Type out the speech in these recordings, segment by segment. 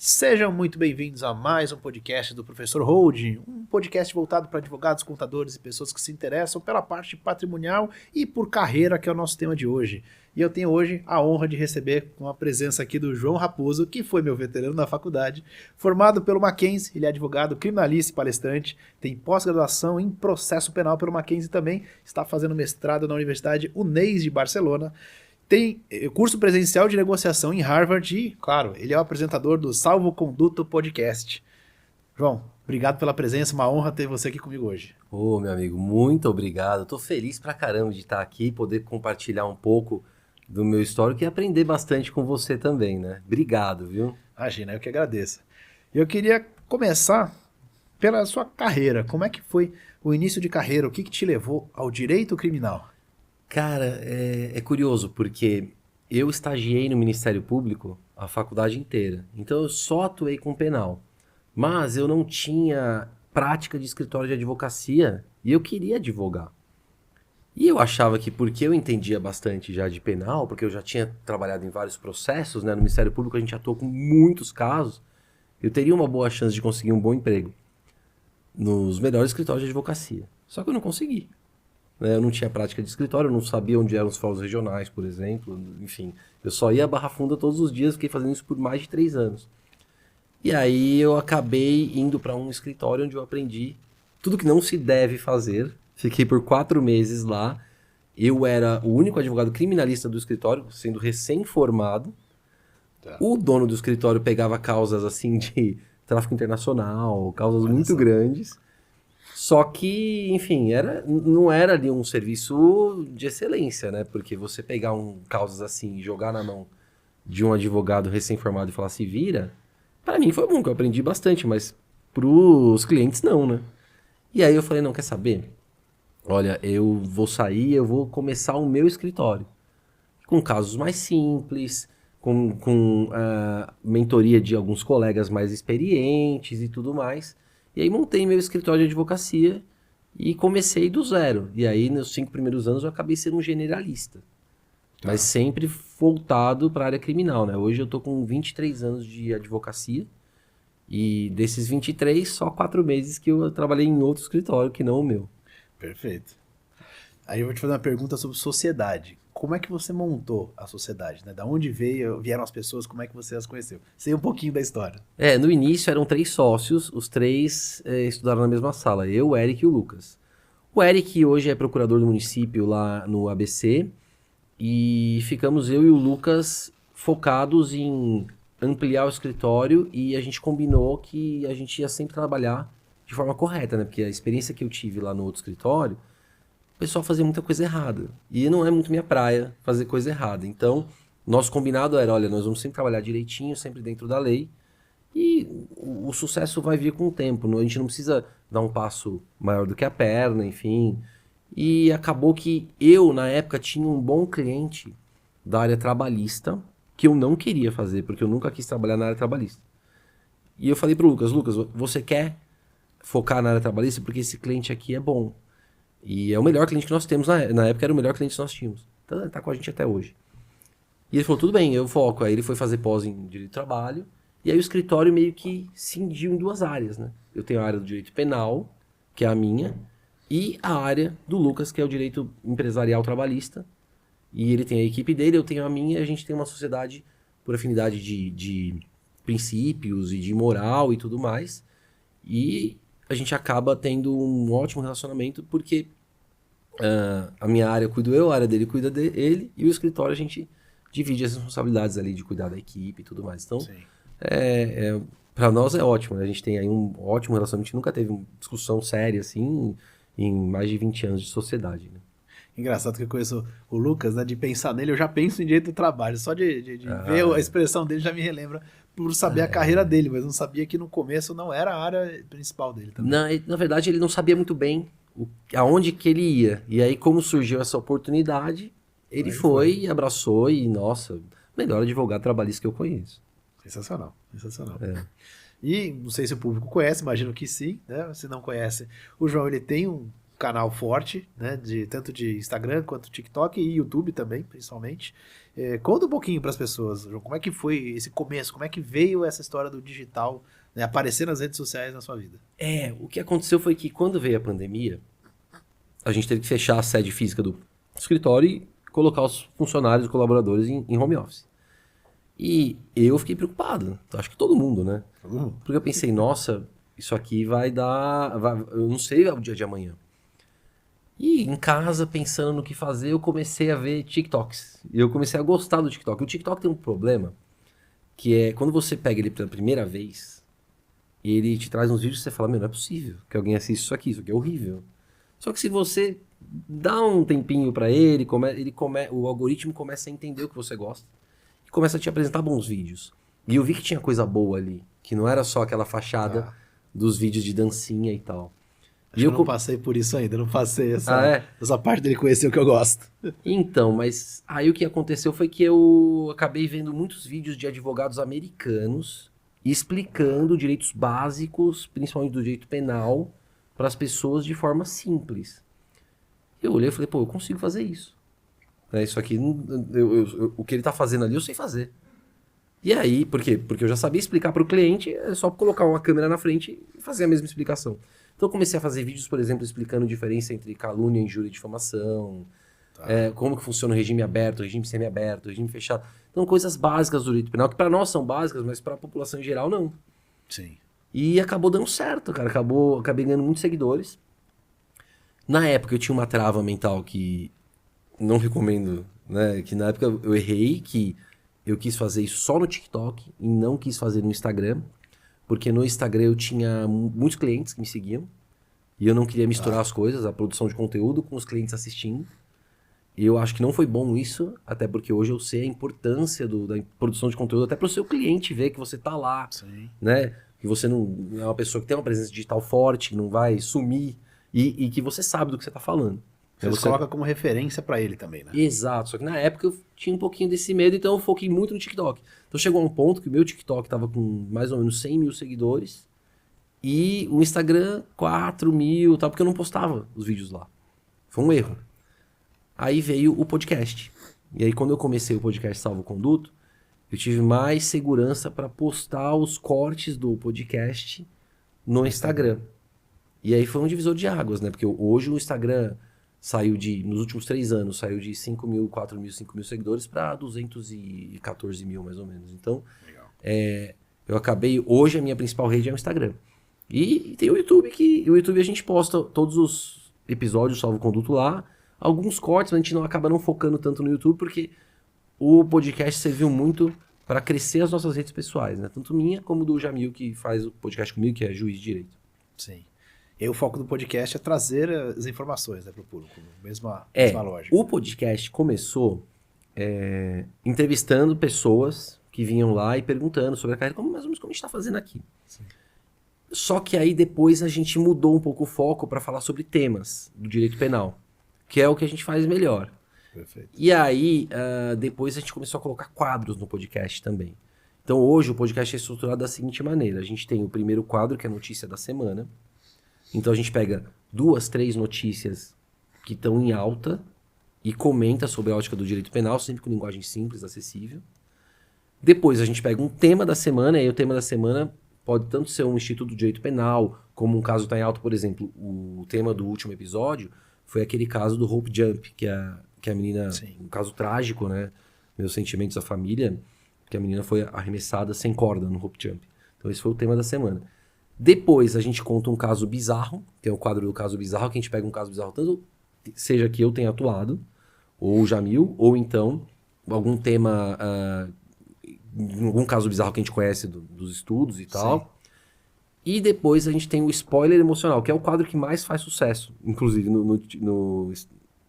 Sejam muito bem-vindos a mais um podcast do Professor Hold, um podcast voltado para advogados, contadores e pessoas que se interessam pela parte patrimonial e por carreira, que é o nosso tema de hoje. E eu tenho hoje a honra de receber com a presença aqui do João Raposo, que foi meu veterano na faculdade, formado pelo Mackenzie, ele é advogado, criminalista e palestrante, tem pós-graduação em processo penal pelo Mackenzie também, está fazendo mestrado na Universidade UNES de Barcelona, tem curso presencial de negociação em Harvard e, claro, ele é o apresentador do Salvo Conduto Podcast. João, obrigado pela presença, uma honra ter você aqui comigo hoje. Ô, meu amigo, muito obrigado. Tô feliz pra caramba de estar aqui, poder compartilhar um pouco do meu histórico e aprender bastante com você também, né? Obrigado, viu? Imagina, eu que agradeço. Eu queria começar pela sua carreira. Como é que foi o início de carreira? O que te levou ao direito criminal? Cara, é curioso, porque eu estagiei no Ministério Público a faculdade inteira. Então eu só atuei com penal. Mas eu não tinha prática de escritório de advocacia e eu queria advogar. E eu achava que porque eu entendia bastante já de penal, porque eu já tinha trabalhado em vários processos, né? No Ministério Público a gente atuou com muitos casos, eu teria uma boa chance de conseguir um bom emprego nos melhores escritórios de advocacia. Só que eu não consegui, né? Eu não tinha prática de escritório, eu não sabia onde eram os fóruns regionais, por exemplo. Enfim, eu só ia a Barra Funda todos os dias, fiquei fazendo isso por mais de 3 anos. E aí eu acabei indo para um escritório onde eu aprendi tudo que não se deve fazer. Fiquei por 4 meses lá. Eu era o único advogado criminalista do escritório, sendo recém-formado. Tá. O dono do escritório pegava causas assim de tráfico internacional, causas muito grandes. Só que, enfim, não era ali um serviço de excelência, né? Porque você pegar causas assim e jogar na mão de um advogado recém-formado e falar se vira, para mim foi bom, que eu aprendi bastante, mas pros clientes não, né? E aí eu falei, não, quer saber? Olha, eu vou sair, eu vou começar o meu escritório. Com casos mais simples, com mentoria de alguns colegas mais experientes e tudo mais. E aí montei meu escritório de advocacia e comecei do zero. E aí, nos 5 primeiros anos, eu acabei sendo um generalista. Tá. Mas sempre voltado para a área criminal, né? Hoje eu tô com 23 anos de advocacia. E desses 23, só 4 meses que eu trabalhei em outro escritório que não o meu. Perfeito. Aí eu vou te fazer uma pergunta sobre sociedade. Como é que você montou a sociedade, né? Da onde vieram as pessoas, como é que você as conheceu? Sei um pouquinho da história. No início eram 3 sócios, os 3 estudaram na mesma sala, eu, o Eric e o Lucas. O Eric hoje é procurador do município lá no ABC e ficamos eu e o Lucas focados em ampliar o escritório e a gente combinou que a gente ia sempre trabalhar de forma correta, né? Porque a experiência que eu tive lá no outro escritório, o pessoal fazia muita coisa errada. E não é muito minha praia fazer coisa errada. Então, nosso combinado era, olha, nós vamos sempre trabalhar direitinho, sempre dentro da lei. E o sucesso vai vir com o tempo. A gente não precisa dar um passo maior do que a perna, enfim. E acabou que eu, na época, tinha um bom cliente da área trabalhista, que eu não queria fazer, porque eu nunca quis trabalhar na área trabalhista. E eu falei pro Lucas, você quer focar na área trabalhista? Porque esse cliente aqui é bom. E é o melhor cliente que nós temos na época, era o melhor cliente que nós tínhamos. Então ele tá com a gente até hoje. E ele falou, tudo bem, eu foco. Aí ele foi fazer pós em Direito do Trabalho. E aí o escritório meio que cindiu em 2 áreas, né? Eu tenho a área do Direito Penal, que é a minha, e a área do Lucas, que é o Direito Empresarial Trabalhista. E ele tem a equipe dele, eu tenho a minha, e a gente tem uma sociedade por afinidade de princípios e de moral e tudo mais. E a gente acaba tendo um ótimo relacionamento, porque a minha área eu cuido eu, a área dele cuida dele, e o escritório a gente divide as responsabilidades ali de cuidar da equipe e tudo mais. Então, Sim. para nós é ótimo, né? A gente tem aí um ótimo relacionamento, a gente nunca teve uma discussão séria assim em mais de 20 anos de sociedade, né? Engraçado que eu conheço o Lucas, né? De pensar nele, eu já penso em direito do trabalho. Só de ver a expressão dele já me relembra por saber a carreira dele, mas não sabia que no começo não era a área principal dele também. Na verdade, ele não sabia muito bem aonde que ele ia. E aí, como surgiu essa oportunidade, ele foi e abraçou e, nossa, melhor advogado trabalhista que eu conheço. Sensacional, sensacional. E não sei se o público conhece, imagino que sim, né? Se não conhece, o João ele tem canal forte, né? Tanto de Instagram quanto TikTok e YouTube também, principalmente. Conta um pouquinho para as pessoas, João, como é que foi esse começo? Como é que veio essa história do digital, né, aparecer nas redes sociais na sua vida? O que aconteceu foi que quando veio a pandemia, a gente teve que fechar a sede física do escritório e colocar os funcionários e colaboradores em home office. E eu fiquei preocupado, acho que todo mundo, né? Porque eu pensei, nossa, isso aqui vai dar... eu não sei o dia de amanhã. E em casa, pensando no que fazer, eu comecei a ver TikToks. E eu comecei a gostar do TikTok. O TikTok tem um problema, que é quando você pega ele pela primeira vez, ele te traz uns vídeos que você fala, meu, não é possível que alguém assista isso aqui é horrível. Só que se você dá um tempinho pra ele, o algoritmo começa a entender o que você gosta e começa a te apresentar bons vídeos. E eu vi que tinha coisa boa ali, que não era só aquela fachada dos vídeos de dancinha e tal. Eu não passei por isso ainda, não passei essa parte dele conhecer o que eu gosto. Então, mas aí o que aconteceu foi que eu acabei vendo muitos vídeos de advogados americanos explicando direitos básicos, principalmente do direito penal, para as pessoas de forma simples. Eu olhei e falei, pô, eu consigo fazer isso. Isso aqui, o que ele está fazendo ali, eu sei fazer. E aí, por quê? Porque eu já sabia explicar para o cliente, é só colocar uma câmera na frente e fazer a mesma explicação. Então eu comecei a fazer vídeos, por exemplo, explicando a diferença entre calúnia, injúria e difamação, como que funciona o regime aberto, o regime semiaberto, o regime fechado. Então coisas básicas do direito penal, que para nós são básicas, mas para a população em geral não. Sim. E acabou dando certo, cara. Acabei ganhando muitos seguidores. Na época eu tinha uma trava mental que não recomendo, né? Que na época eu errei, que eu quis fazer isso só no TikTok e não quis fazer no Instagram. Porque no Instagram eu tinha muitos clientes que me seguiam e eu não queria misturar as coisas, a produção de conteúdo com os clientes assistindo. E eu acho que não foi bom isso, até porque hoje eu sei a importância da produção de conteúdo, até para o seu cliente ver que você tá lá, né? Que você não é uma pessoa que tem uma presença digital forte, que não vai sumir e que você sabe do que você tá falando. Você coloca como referência para ele também, né? Exato, só que na época eu tinha um pouquinho desse medo, então eu foquei muito no TikTok. Então chegou a um ponto que o meu TikTok tava com mais ou menos 100 mil seguidores e o Instagram 4 mil, tal, porque eu não postava os vídeos lá. Foi um erro. Aí veio o podcast. E aí quando eu comecei o podcast Salvo Conduto, eu tive mais segurança para postar os cortes do podcast no Instagram. E aí foi um divisor de águas, né? Porque hoje o Instagram nos últimos 3 anos, saiu de 5 mil, 4 mil, 5 mil seguidores para 214 mil, mais ou menos. Então, eu acabei... Hoje a minha principal rede é o Instagram. E tem o YouTube, o YouTube a gente posta todos os episódios, Salvo Conduto lá. Alguns cortes, mas a gente acaba não focando tanto no YouTube, porque o podcast serviu muito para crescer as nossas redes pessoais, né? Tanto minha como do Jamil, que faz o podcast comigo, que é juiz de direito. Sim. E o foco do podcast é trazer as informações, né, para o público, mesma lógica. O podcast começou entrevistando pessoas que vinham lá e perguntando sobre a carreira, mais ou menos como a gente está fazendo aqui. Sim. Só que aí depois a gente mudou um pouco o foco para falar sobre temas do direito penal, que é o que a gente faz melhor. Perfeito. E aí, depois a gente começou a colocar quadros no podcast também. Então hoje o podcast é estruturado da seguinte maneira. A gente tem o primeiro quadro, que é a notícia da semana. Então a gente pega 2, 3 notícias que estão em alta e comenta sobre a ótica do direito penal, sempre com linguagem simples, acessível. Depois a gente pega um tema da semana, e aí o tema da semana pode tanto ser um instituto do direito penal, como um caso está em alta, por exemplo, o tema do último episódio foi aquele caso do Hope Jump, que a menina, um caso trágico, né? Meus sentimentos à família, que a menina foi arremessada sem corda no Hope Jump. Então esse foi o tema da semana. Depois a gente conta um caso bizarro, que é o quadro do caso bizarro, que a gente pega um caso bizarro, tanto seja que eu tenha atuado, ou o Jamil, ou então algum tema, algum caso bizarro que a gente conhece dos estudos e tal. Sim. E depois a gente tem o spoiler emocional, que é o quadro que mais faz sucesso, inclusive no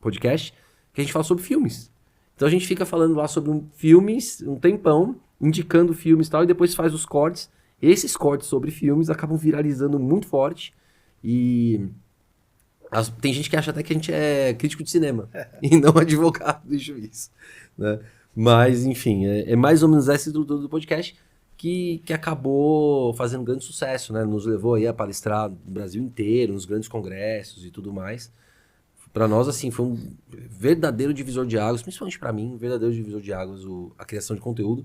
podcast, que a gente fala sobre filmes. Então a gente fica falando lá sobre filmes um tempão, indicando filmes e tal, e depois faz os cortes. Esses cortes sobre filmes acabam viralizando muito forte e tem gente que acha até que a gente é crítico de cinema e não advogado de juiz, né? Mas, enfim, é mais ou menos essa estrutura do podcast. que acabou fazendo grande sucesso, né? Nos levou aí a palestrar no Brasil inteiro, nos grandes congressos e tudo mais. Para nós, assim, foi um verdadeiro divisor de águas, principalmente para mim, um verdadeiro divisor de águas a criação de conteúdo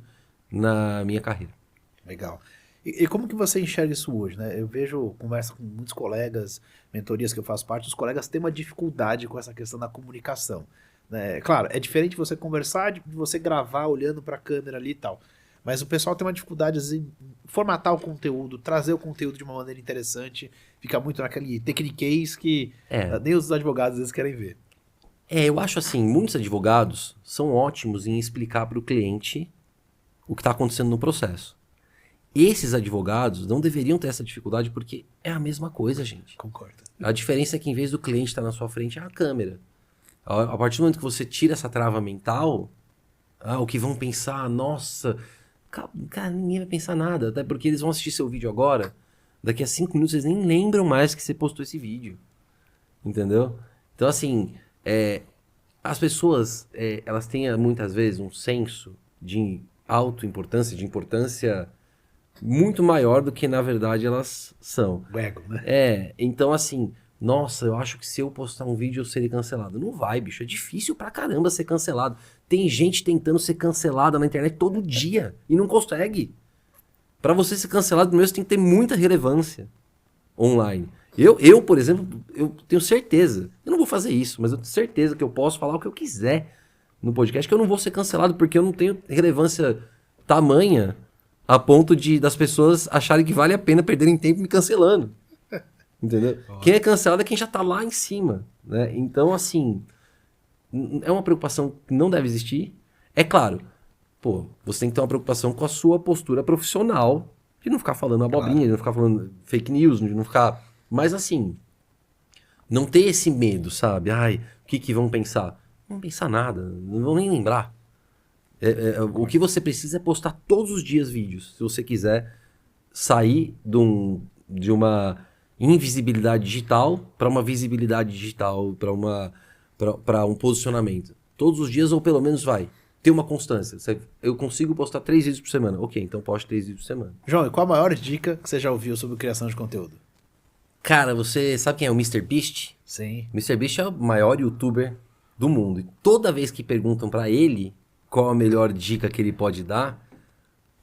na minha carreira. Legal. E como que você enxerga isso hoje, né? Eu vejo, conversa com muitos colegas, mentorias que eu faço parte, os colegas têm uma dificuldade com essa questão da comunicação, né? Claro, é diferente você conversar de você gravar olhando para a câmera ali e tal. Mas o pessoal tem uma dificuldade em formatar o conteúdo, trazer o conteúdo de uma maneira interessante, fica muito naquele techniquez que nem os advogados às vezes querem ver. Eu acho assim, muitos advogados são ótimos em explicar para o cliente o que está acontecendo no processo. Esses advogados não deveriam ter essa dificuldade porque é a mesma coisa, gente. Concordo. A diferença é que em vez do cliente estar na sua frente é a câmera. A partir do momento que você tira essa trava mental, o que vão pensar, nossa, cara, ninguém vai pensar nada, até porque eles vão assistir seu vídeo agora, daqui a 5 minutos eles nem lembram mais que você postou esse vídeo. Entendeu? Então, assim, as pessoas, elas têm muitas vezes um senso de autoimportância, de importância muito maior do que na verdade elas são. O ego, né? Então assim, nossa, eu acho que se eu postar um vídeo eu serei cancelado. Não vai, bicho, é difícil pra caramba ser cancelado. Tem gente tentando ser cancelada na internet todo dia e não consegue. Pra você ser cancelado, primeiro você tem que ter muita relevância online. Eu, por exemplo, eu tenho certeza, eu não vou fazer isso, mas eu tenho certeza que eu posso falar o que eu quiser no podcast, que eu não vou ser cancelado porque eu não tenho relevância tamanha a ponto das pessoas acharem que vale a pena perderem tempo me cancelando. Entendeu? Quem é cancelado é quem já tá lá em cima, né? Então, assim, é uma preocupação que não deve existir. É claro, você tem que ter uma preocupação com a sua postura profissional, de não ficar falando abobrinha, de não ficar falando fake news, de não ficar... Mas, assim, não ter esse medo, sabe? Ai, o que vão pensar? Não vão pensar nada, não vão nem lembrar. O que você precisa é postar todos os dias vídeos. Se você quiser sair de uma invisibilidade digital para uma visibilidade digital, para um posicionamento. Todos os dias, ou pelo menos ter uma constância. Eu consigo postar 3 vídeos por semana. Ok, então poste 3 vídeos por semana. João, e qual a maior dica que você já ouviu sobre criação de conteúdo? Cara, você sabe quem é o MrBeast? Sim. O MrBeast é o maior youtuber do mundo. E toda vez que perguntam para ele qual a melhor dica que ele pode dar,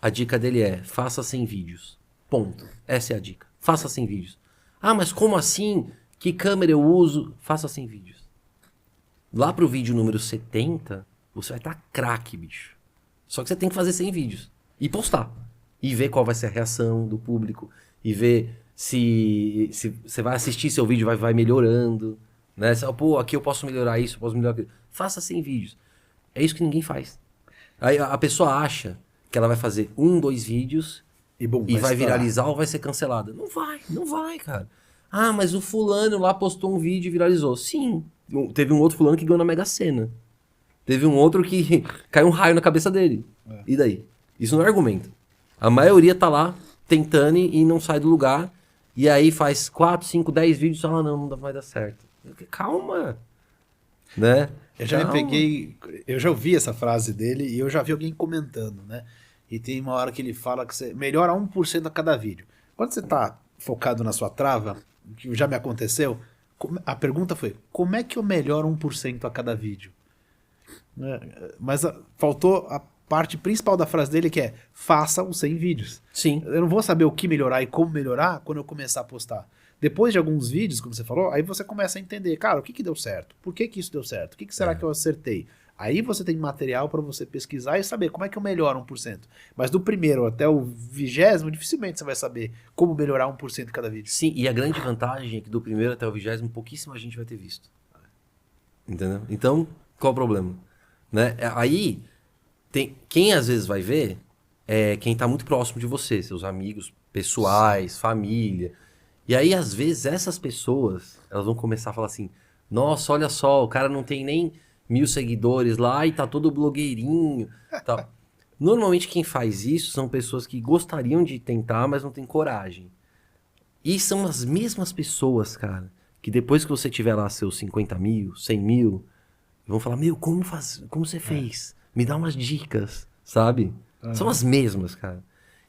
a dica dele é: faça 100 vídeos. Ponto. Essa é a dica. Faça 100 vídeos. Ah, mas como assim? Que câmera eu uso? Faça 100 vídeos. Lá pro vídeo número 70, você vai estar craque, bicho. Só que você tem que fazer 100 vídeos. E postar. E ver qual vai ser a reação do público. E ver se você vai assistir seu vídeo, vai melhorando. Né? Aqui eu posso melhorar isso, eu posso melhorar aquilo. Faça 100 vídeos. É isso que ninguém faz. Aí a pessoa acha que ela vai fazer 1, 2 vídeos e vai viralizar ou vai ser cancelada. Não vai, cara. Ah, mas o fulano lá postou um vídeo e viralizou. Sim, teve um outro fulano que ganhou na Mega Sena. Teve um outro que caiu um raio na cabeça dele. E daí? Isso não é argumento. A maioria tá lá tentando e não sai do lugar. E aí faz 4, 5, 10 vídeos e fala, não vai dar certo. Calma. Né? Eu já ouvi essa frase dele e eu já vi alguém comentando, né? E tem uma hora que ele fala que você melhora 1% a cada vídeo. Quando você tá focado na sua trava, que já me aconteceu, a pergunta foi, como é que eu melhoro 1% a cada vídeo? Mas faltou a parte principal da frase dele, que é, faça os 100 vídeos. Sim. Eu não vou saber o que melhorar e como melhorar quando eu começar a postar. Depois de alguns vídeos, como você falou, aí você começa a entender, cara, o que deu certo? Por que isso deu certo? O que será que eu acertei? Aí você tem material para você pesquisar e saber como é que eu melhoro 1%. Mas do primeiro até o 20º, dificilmente você vai saber como melhorar 1% cada vídeo. Sim, e a grande vantagem é que do primeiro até o 20º, pouquíssima gente vai ter visto. Entendeu? Então, qual o problema? Né? Aí, quem às vezes vai ver é quem tá muito próximo de você, seus amigos pessoais, família. E aí, às vezes, essas pessoas, elas vão começar a falar assim, nossa, olha só, o cara não tem nem 1000 seguidores lá e tá todo blogueirinho. Tal. Normalmente quem faz isso são pessoas que gostariam de tentar, mas não tem coragem. E são as mesmas pessoas, cara, que depois que você tiver lá seus 50 mil, 100 mil, vão falar, como você fez? Me dá umas dicas, sabe? São as mesmas, cara.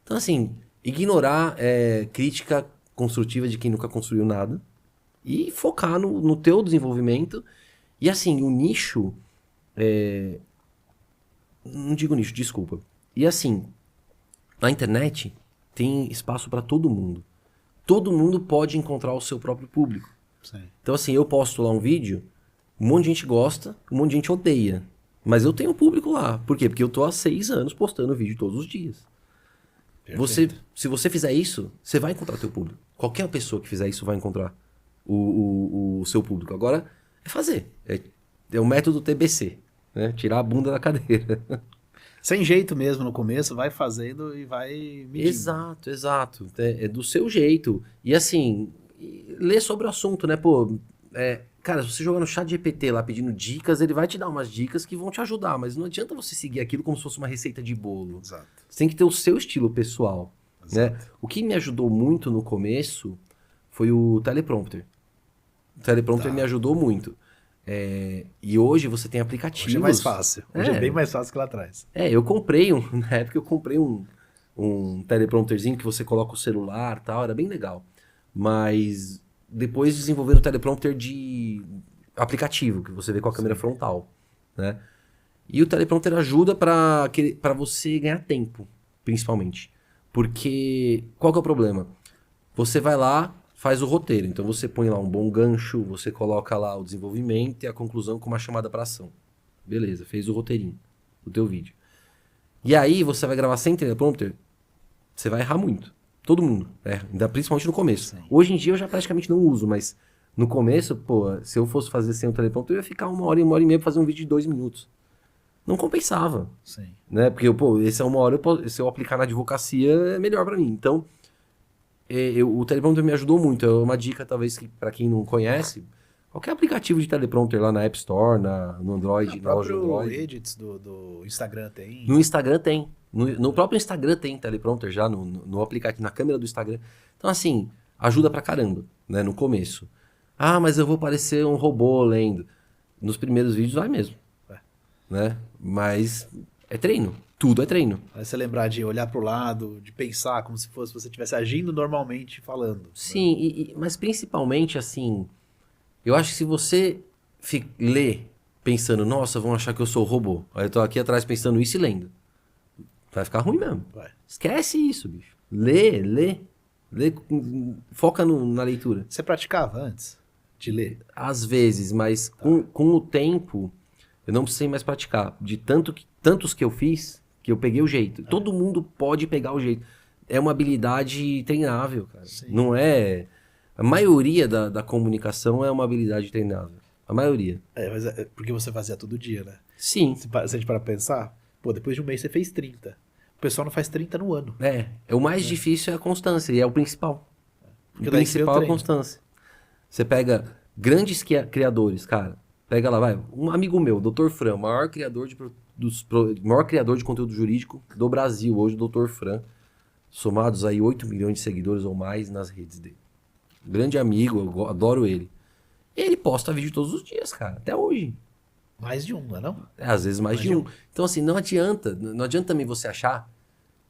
Então, assim, ignorar crítica construtiva de quem nunca construiu nada e focar no teu desenvolvimento. E, assim, o nicho... Não digo nicho, desculpa. E, assim, na internet tem espaço para todo mundo. Todo mundo pode encontrar o seu próprio público. Sim. Então, assim, eu posto lá um vídeo, um monte de gente gosta, um monte de gente odeia. Mas eu tenho público lá. Por quê? Porque eu tô há 6 anos postando vídeo todos os dias. Se você fizer isso, você vai encontrar teu público. Qualquer pessoa que fizer isso vai encontrar o seu público. Agora, é fazer. É o método TBC, né? Tirar a bunda da cadeira. Sem jeito mesmo no começo, vai fazendo e vai medindo. Exato. É do seu jeito. E assim, ler sobre o assunto, né? Pô, cara, se você jogar no chat GPT lá pedindo dicas, ele vai te dar umas dicas que vão te ajudar, mas não adianta você seguir aquilo como se fosse uma receita de bolo. Exato. Você tem que ter o seu estilo pessoal, Exato. né? O que me ajudou muito no começo foi o teleprompter. O teleprompter me ajudou muito. E hoje você tem aplicativos. Hoje é mais fácil. Hoje é bem mais fácil que lá atrás. Eu comprei na época eu comprei um teleprompterzinho que você coloca o celular e tal, era bem legal. Mas depois desenvolveram o teleprompter de aplicativo, que você vê com a câmera frontal, né? E o teleprompter ajuda para você ganhar tempo, principalmente. Porque qual que é o problema? Você vai lá, faz o roteiro. Então você põe lá um bom gancho, você coloca lá o desenvolvimento e a conclusão com uma chamada para ação. Beleza, fez o roteirinho do teu vídeo. E aí você vai gravar sem teleprompter, você vai errar muito. Todo mundo, ainda principalmente no começo. Sim. Hoje em dia eu já praticamente não uso, mas no começo, pô, se eu fosse fazer sem o teleprompter, eu ia ficar 1 hora e meia pra fazer um vídeo de 2 minutos. Não compensava. Sim. Né? Porque, pô, esse é 1 hora, se eu aplicar na advocacia, é melhor pra mim. Então, o teleprompter me ajudou muito. É uma dica, talvez, que pra quem não conhece, qualquer aplicativo de teleprompter lá na App Store, no Android, na loja do Android. O Edits do Instagram tem. No Instagram tem. No próprio Instagram tem teleprompter já, no aplicativo, na câmera do Instagram. Então, assim, ajuda pra caramba, né? No começo. Ah, mas eu vou parecer um robô lendo. Nos primeiros vídeos vai mesmo. Né? Mas é treino. Tudo é treino. Aí você lembrar de olhar pro lado, de pensar como se fosse você estivesse agindo normalmente falando. Sim, mas principalmente assim, eu acho que se você lê pensando, nossa, vão achar que eu sou robô. Aí eu tô aqui atrás pensando isso e lendo. Vai ficar ruim mesmo. Vai. Esquece isso, bicho. Lê, foca na leitura. Você praticava antes de ler? Às vezes, mas com o tempo, eu não precisei mais praticar. De tantos que eu fiz, que eu peguei o jeito. Todo mundo pode pegar o jeito. É uma habilidade treinável, cara. Sim. Não é... A maioria da comunicação é uma habilidade treinável. A maioria. Mas é porque você fazia todo dia, né? Sim. Se a gente parar pra pensar, pô, depois de um mês você fez 30. O pessoal não faz 30 no ano. O mais difícil é a constância, e é o principal. Porque o principal é a constância. Você pega grandes criadores, cara. Pega lá, vai. Um amigo meu, Dr. Fran, maior criador de conteúdo jurídico do Brasil hoje, o Dr. Fran. Somados aí 8 milhões de seguidores ou mais nas redes dele. Grande amigo, eu adoro ele. Ele posta vídeo todos os dias, cara, até hoje. Mais de um, não é não? Às vezes mais de um. Então assim, não adianta também você achar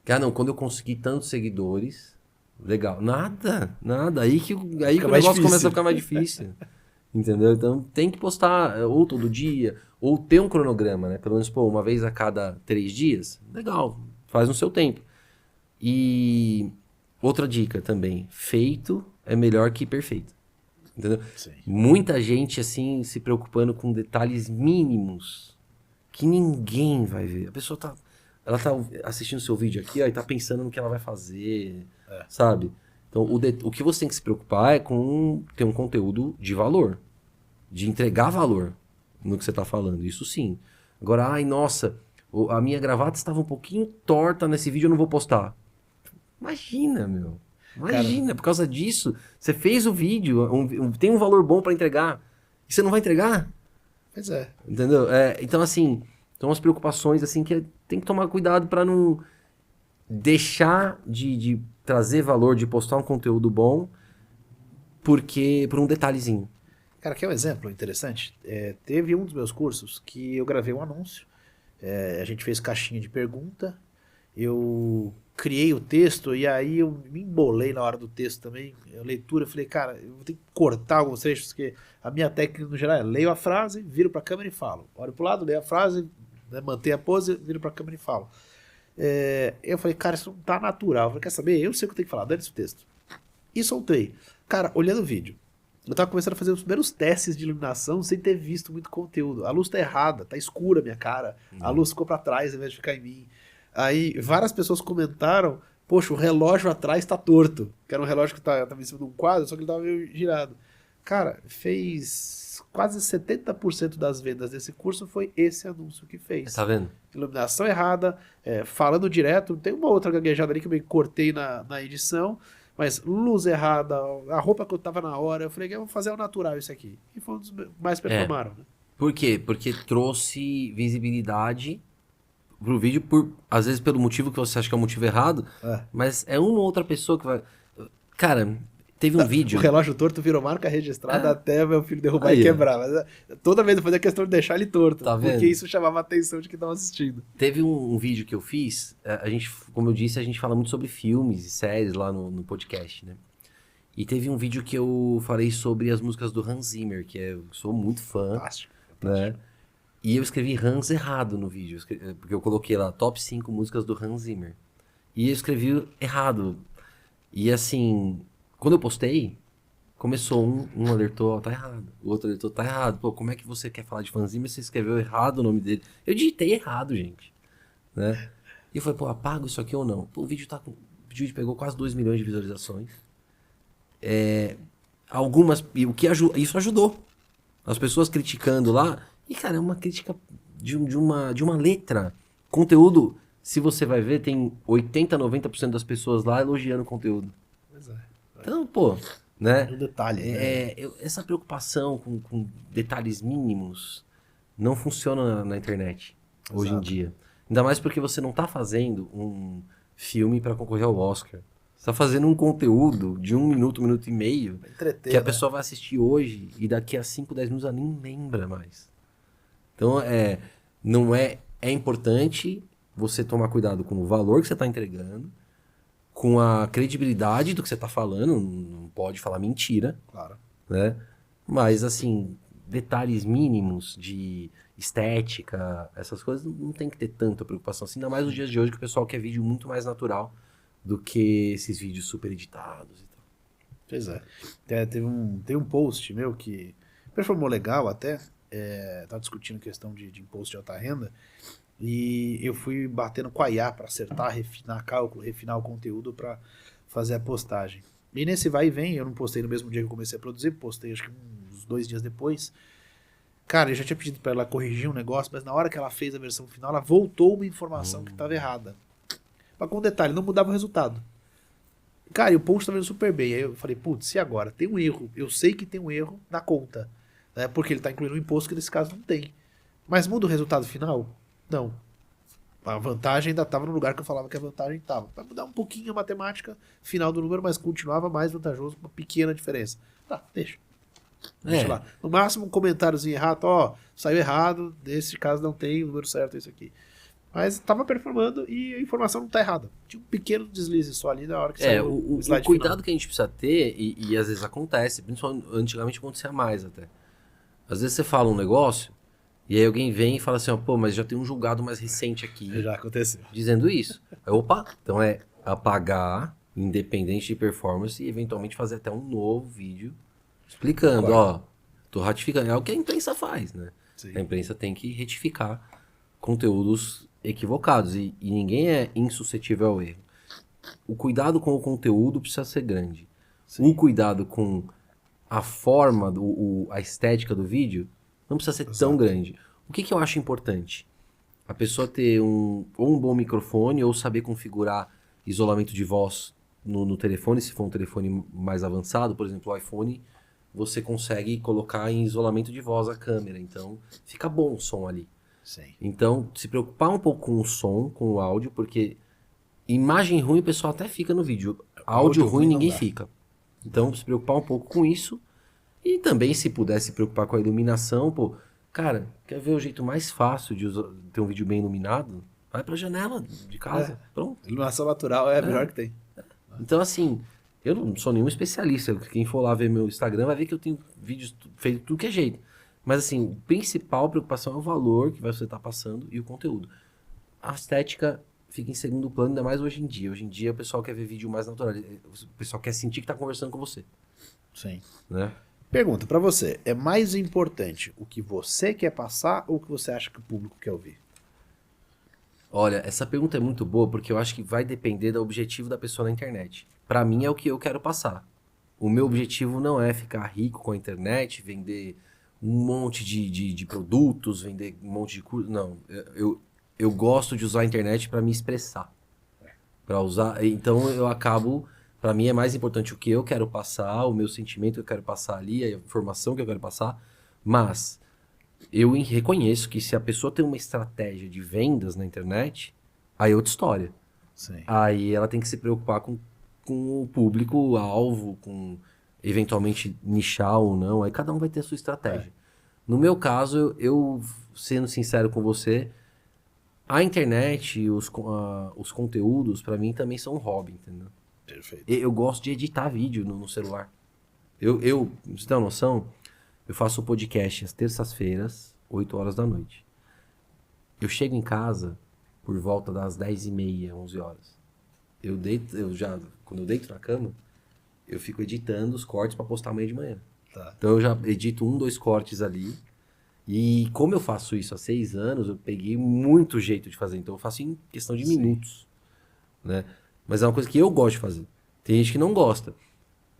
que, quando eu conseguir tantos seguidores, legal. Nada. Aí que o negócio começa a ficar mais difícil. Entendeu? Então tem que postar ou todo dia, ou ter um cronograma, né? Pelo menos, uma vez a cada 3 dias. Legal, faz no seu tempo. E outra dica também, feito é melhor que perfeito. Entendeu? Sim. Muita gente, assim, se preocupando com detalhes mínimos que ninguém vai ver. A pessoa ela tá assistindo seu vídeo aqui, e tá pensando no que ela vai fazer, sabe? Então, o que você tem que se preocupar é com ter um conteúdo de valor, de entregar valor no que você tá falando, isso sim. Agora, nossa, a minha gravata estava um pouquinho torta nesse vídeo, eu não vou postar. Imagina, meu. Imagina, cara, por causa disso, você fez o vídeo, tem um valor bom para entregar, e você não vai entregar? Pois é. Entendeu? Então, assim, são umas preocupações assim que tem que tomar cuidado para não deixar de trazer valor, de postar um conteúdo bom, por um detalhezinho. Cara, quer um exemplo interessante? Teve um dos meus cursos que eu gravei um anúncio, a gente fez caixinha de pergunta, eu criei o texto e aí eu me embolei na hora do texto também. A leitura, eu falei, cara, eu vou ter que cortar alguns trechos, porque a minha técnica no geral é leio a frase, viro pra câmera e falo. Olho pro lado, leio a frase, né, mantenho a pose, viro pra câmera e falo. Eu falei, cara, isso não tá natural. Eu falei, quer saber? Eu sei o que eu tenho que falar, dane-se o texto. E soltei. Cara, olhando o vídeo, eu tava começando a fazer os primeiros testes de iluminação sem ter visto muito conteúdo. A luz tá errada, tá escura a minha cara. A luz ficou pra trás ao invés de ficar em mim. Aí várias pessoas comentaram, poxa, o relógio atrás tá torto. Que era um relógio que tava em cima de um quadro, só que ele tava meio girado. Cara, fez quase 70% das vendas desse curso foi esse anúncio que fez. Tá vendo? Iluminação errada, falando direto. Tem uma outra gaguejada ali que eu me cortei na edição, mas luz errada, a roupa que eu tava na hora. Eu falei, eu vou fazer ao natural isso aqui. E foi um dos mais performaram. Né? Por quê? Porque trouxe visibilidade pro vídeo, às vezes pelo motivo que você acha que é o motivo errado, mas é uma ou outra pessoa que vai... Cara, teve um vídeo... O relógio torto virou marca registrada até meu filho derrubar e quebrar. Mas toda vez eu fazia questão de deixar ele torto, tá vendo? Porque isso chamava a atenção de quem estava assistindo. Teve um vídeo que eu fiz, a gente, como eu disse, a gente fala muito sobre filmes e séries lá no podcast, né? E teve um vídeo que eu falei sobre as músicas do Hans Zimmer, que eu sou muito fã. Fantástico. Né? E eu escrevi Hans errado no vídeo, porque eu coloquei lá top 5 músicas do Hans Zimmer. E eu escrevi errado. E assim, quando eu postei, começou um alertou, ó, tá errado. O outro alertou, tá errado. Pô, como é que você quer falar de Hans Zimmer se você escreveu errado o nome dele? Eu digitei errado, gente. Né? E eu falei, pô, apago isso aqui ou não? Pô, o vídeo vídeo pegou quase 2 milhões de visualizações. E o que isso ajudou. As pessoas criticando lá. E, cara, é uma crítica de uma letra. Conteúdo, se você vai ver, tem 80%, 90% das pessoas lá elogiando o conteúdo. Pois é. Então, pô, né? Um detalhe. Essa preocupação com detalhes mínimos não funciona na internet hoje em dia. Ainda mais porque você não tá fazendo um filme para concorrer ao Oscar. Você tá fazendo um conteúdo de 1 minuto, 1 minuto e meio, que a pessoa vai assistir hoje e daqui a 5, 10 minutos ela nem lembra mais. Então, é importante você tomar cuidado com o valor que você está entregando, com a credibilidade do que você está falando, não pode falar mentira. Claro. Né? Mas, assim, detalhes mínimos de estética, essas coisas, não tem que ter tanta preocupação assim, ainda mais nos dias de hoje que o pessoal quer vídeo muito mais natural do que esses vídeos super editados e tal. Pois é. Tem um post meu que performou legal até, tava discutindo questão de imposto de alta renda, e eu fui batendo com a IA para acertar, refinar cálculo, refinar o conteúdo para fazer a postagem. E nesse vai e vem, eu não postei no mesmo dia que eu comecei a produzir, postei acho que uns 2 dias depois. Cara, eu já tinha pedido para ela corrigir um negócio, mas na hora que ela fez a versão final, ela voltou uma informação que estava errada. Mas com um detalhe, não mudava o resultado. Cara, e o post estava indo super bem. Aí eu falei, putz, e agora? Tem um erro. Eu sei que tem um erro na conta. Né? Porque ele está incluindo um imposto que nesse caso não tem. Mas muda o resultado final? Não. A vantagem ainda estava no lugar que eu falava que a vantagem estava. Vai mudar um pouquinho a matemática final do número, mas continuava mais vantajoso, uma pequena diferença. Tá, deixa. Deixa lá. No máximo um comentáriozinho errado, ó, saiu errado, nesse caso não tem o número certo, é isso aqui. Mas estava performando e a informação não está errada. Tinha um pequeno deslize só ali na hora que saiu o slide cuidado final. que a gente precisa ter, e às vezes acontece, principalmente antigamente acontecia mais até. Às vezes você fala um negócio, e aí alguém vem e fala assim, ó, pô, mas já tem um julgado mais recente aqui. Já aconteceu. Dizendo isso. Aí, opa, então é apagar, independente de performance, e eventualmente fazer até um novo vídeo explicando, ó, tô ratificando. É o que a imprensa faz, né? Sim. A imprensa tem que retificar conteúdos equivocados e ninguém é insuscetível ao erro. O cuidado com o conteúdo precisa ser grande. Sim. O cuidado com a forma, a estética do vídeo não precisa ser tão grande. O que eu acho importante? A pessoa ter ou um bom microfone ou saber configurar isolamento de voz no telefone, se for um telefone mais avançado, por exemplo, o iPhone, você consegue colocar em isolamento de voz a câmera, então fica bom o som ali. Sim. Então, se preocupar um pouco com o som, com o áudio, porque imagem ruim o pessoal até fica no vídeo. Áudio ruim ninguém fica. Então, se preocupar um pouco com isso. E também, se puder se preocupar com a iluminação, pô, cara, quer ver o jeito mais fácil de ter um vídeo bem iluminado? Vai pra janela de casa, pronto. Iluminação natural é a melhor que tem. Então, assim, eu não sou nenhum especialista. Quem for lá ver meu Instagram vai ver que eu tenho vídeos feitos de tudo que é jeito. Mas, assim, a principal preocupação é o valor que você está passando e o conteúdo. A estética fica em segundo plano, ainda mais hoje em dia. Hoje em dia, o pessoal quer ver vídeo mais natural. O pessoal quer sentir que está conversando com você, Sim. né? Pergunta pra você, é mais importante o que você quer passar ou o que você acha que o público quer ouvir? Olha, essa pergunta é muito boa porque eu acho que vai depender do objetivo da pessoa na internet. Pra mim é o que eu quero passar. O meu objetivo não é ficar rico com a internet, vender um monte de produtos, vender um monte de curso. Não, eu gosto de usar a internet pra me expressar. Para usar, então eu acabo, pra mim é mais importante o que eu quero passar, o meu sentimento que eu quero passar ali, a informação que eu quero passar, mas eu reconheço que se a pessoa tem uma estratégia de vendas na internet, aí é outra história. Sim. Aí ela tem que se preocupar com o público-alvo, com eventualmente nichar ou não. Aí cada um vai ter a sua estratégia. No meu caso, eu sendo sincero com você, a internet e os conteúdos, pra mim, também são um hobby, entendeu? Perfeito. Eu gosto de editar vídeo no celular. Pra você ter uma noção, eu faço um podcast às terças-feiras, 8 horas da noite. Eu chego em casa por volta das 10h30, 11 horas. Quando eu deito na cama, eu fico editando os cortes pra postar amanhã de manhã. Tá. Então eu já edito 2 cortes ali. E como eu faço isso há 6 anos, eu peguei muito jeito de fazer. Então eu faço em questão de minutos, né? Mas é uma coisa que eu gosto de fazer. Tem gente que não gosta.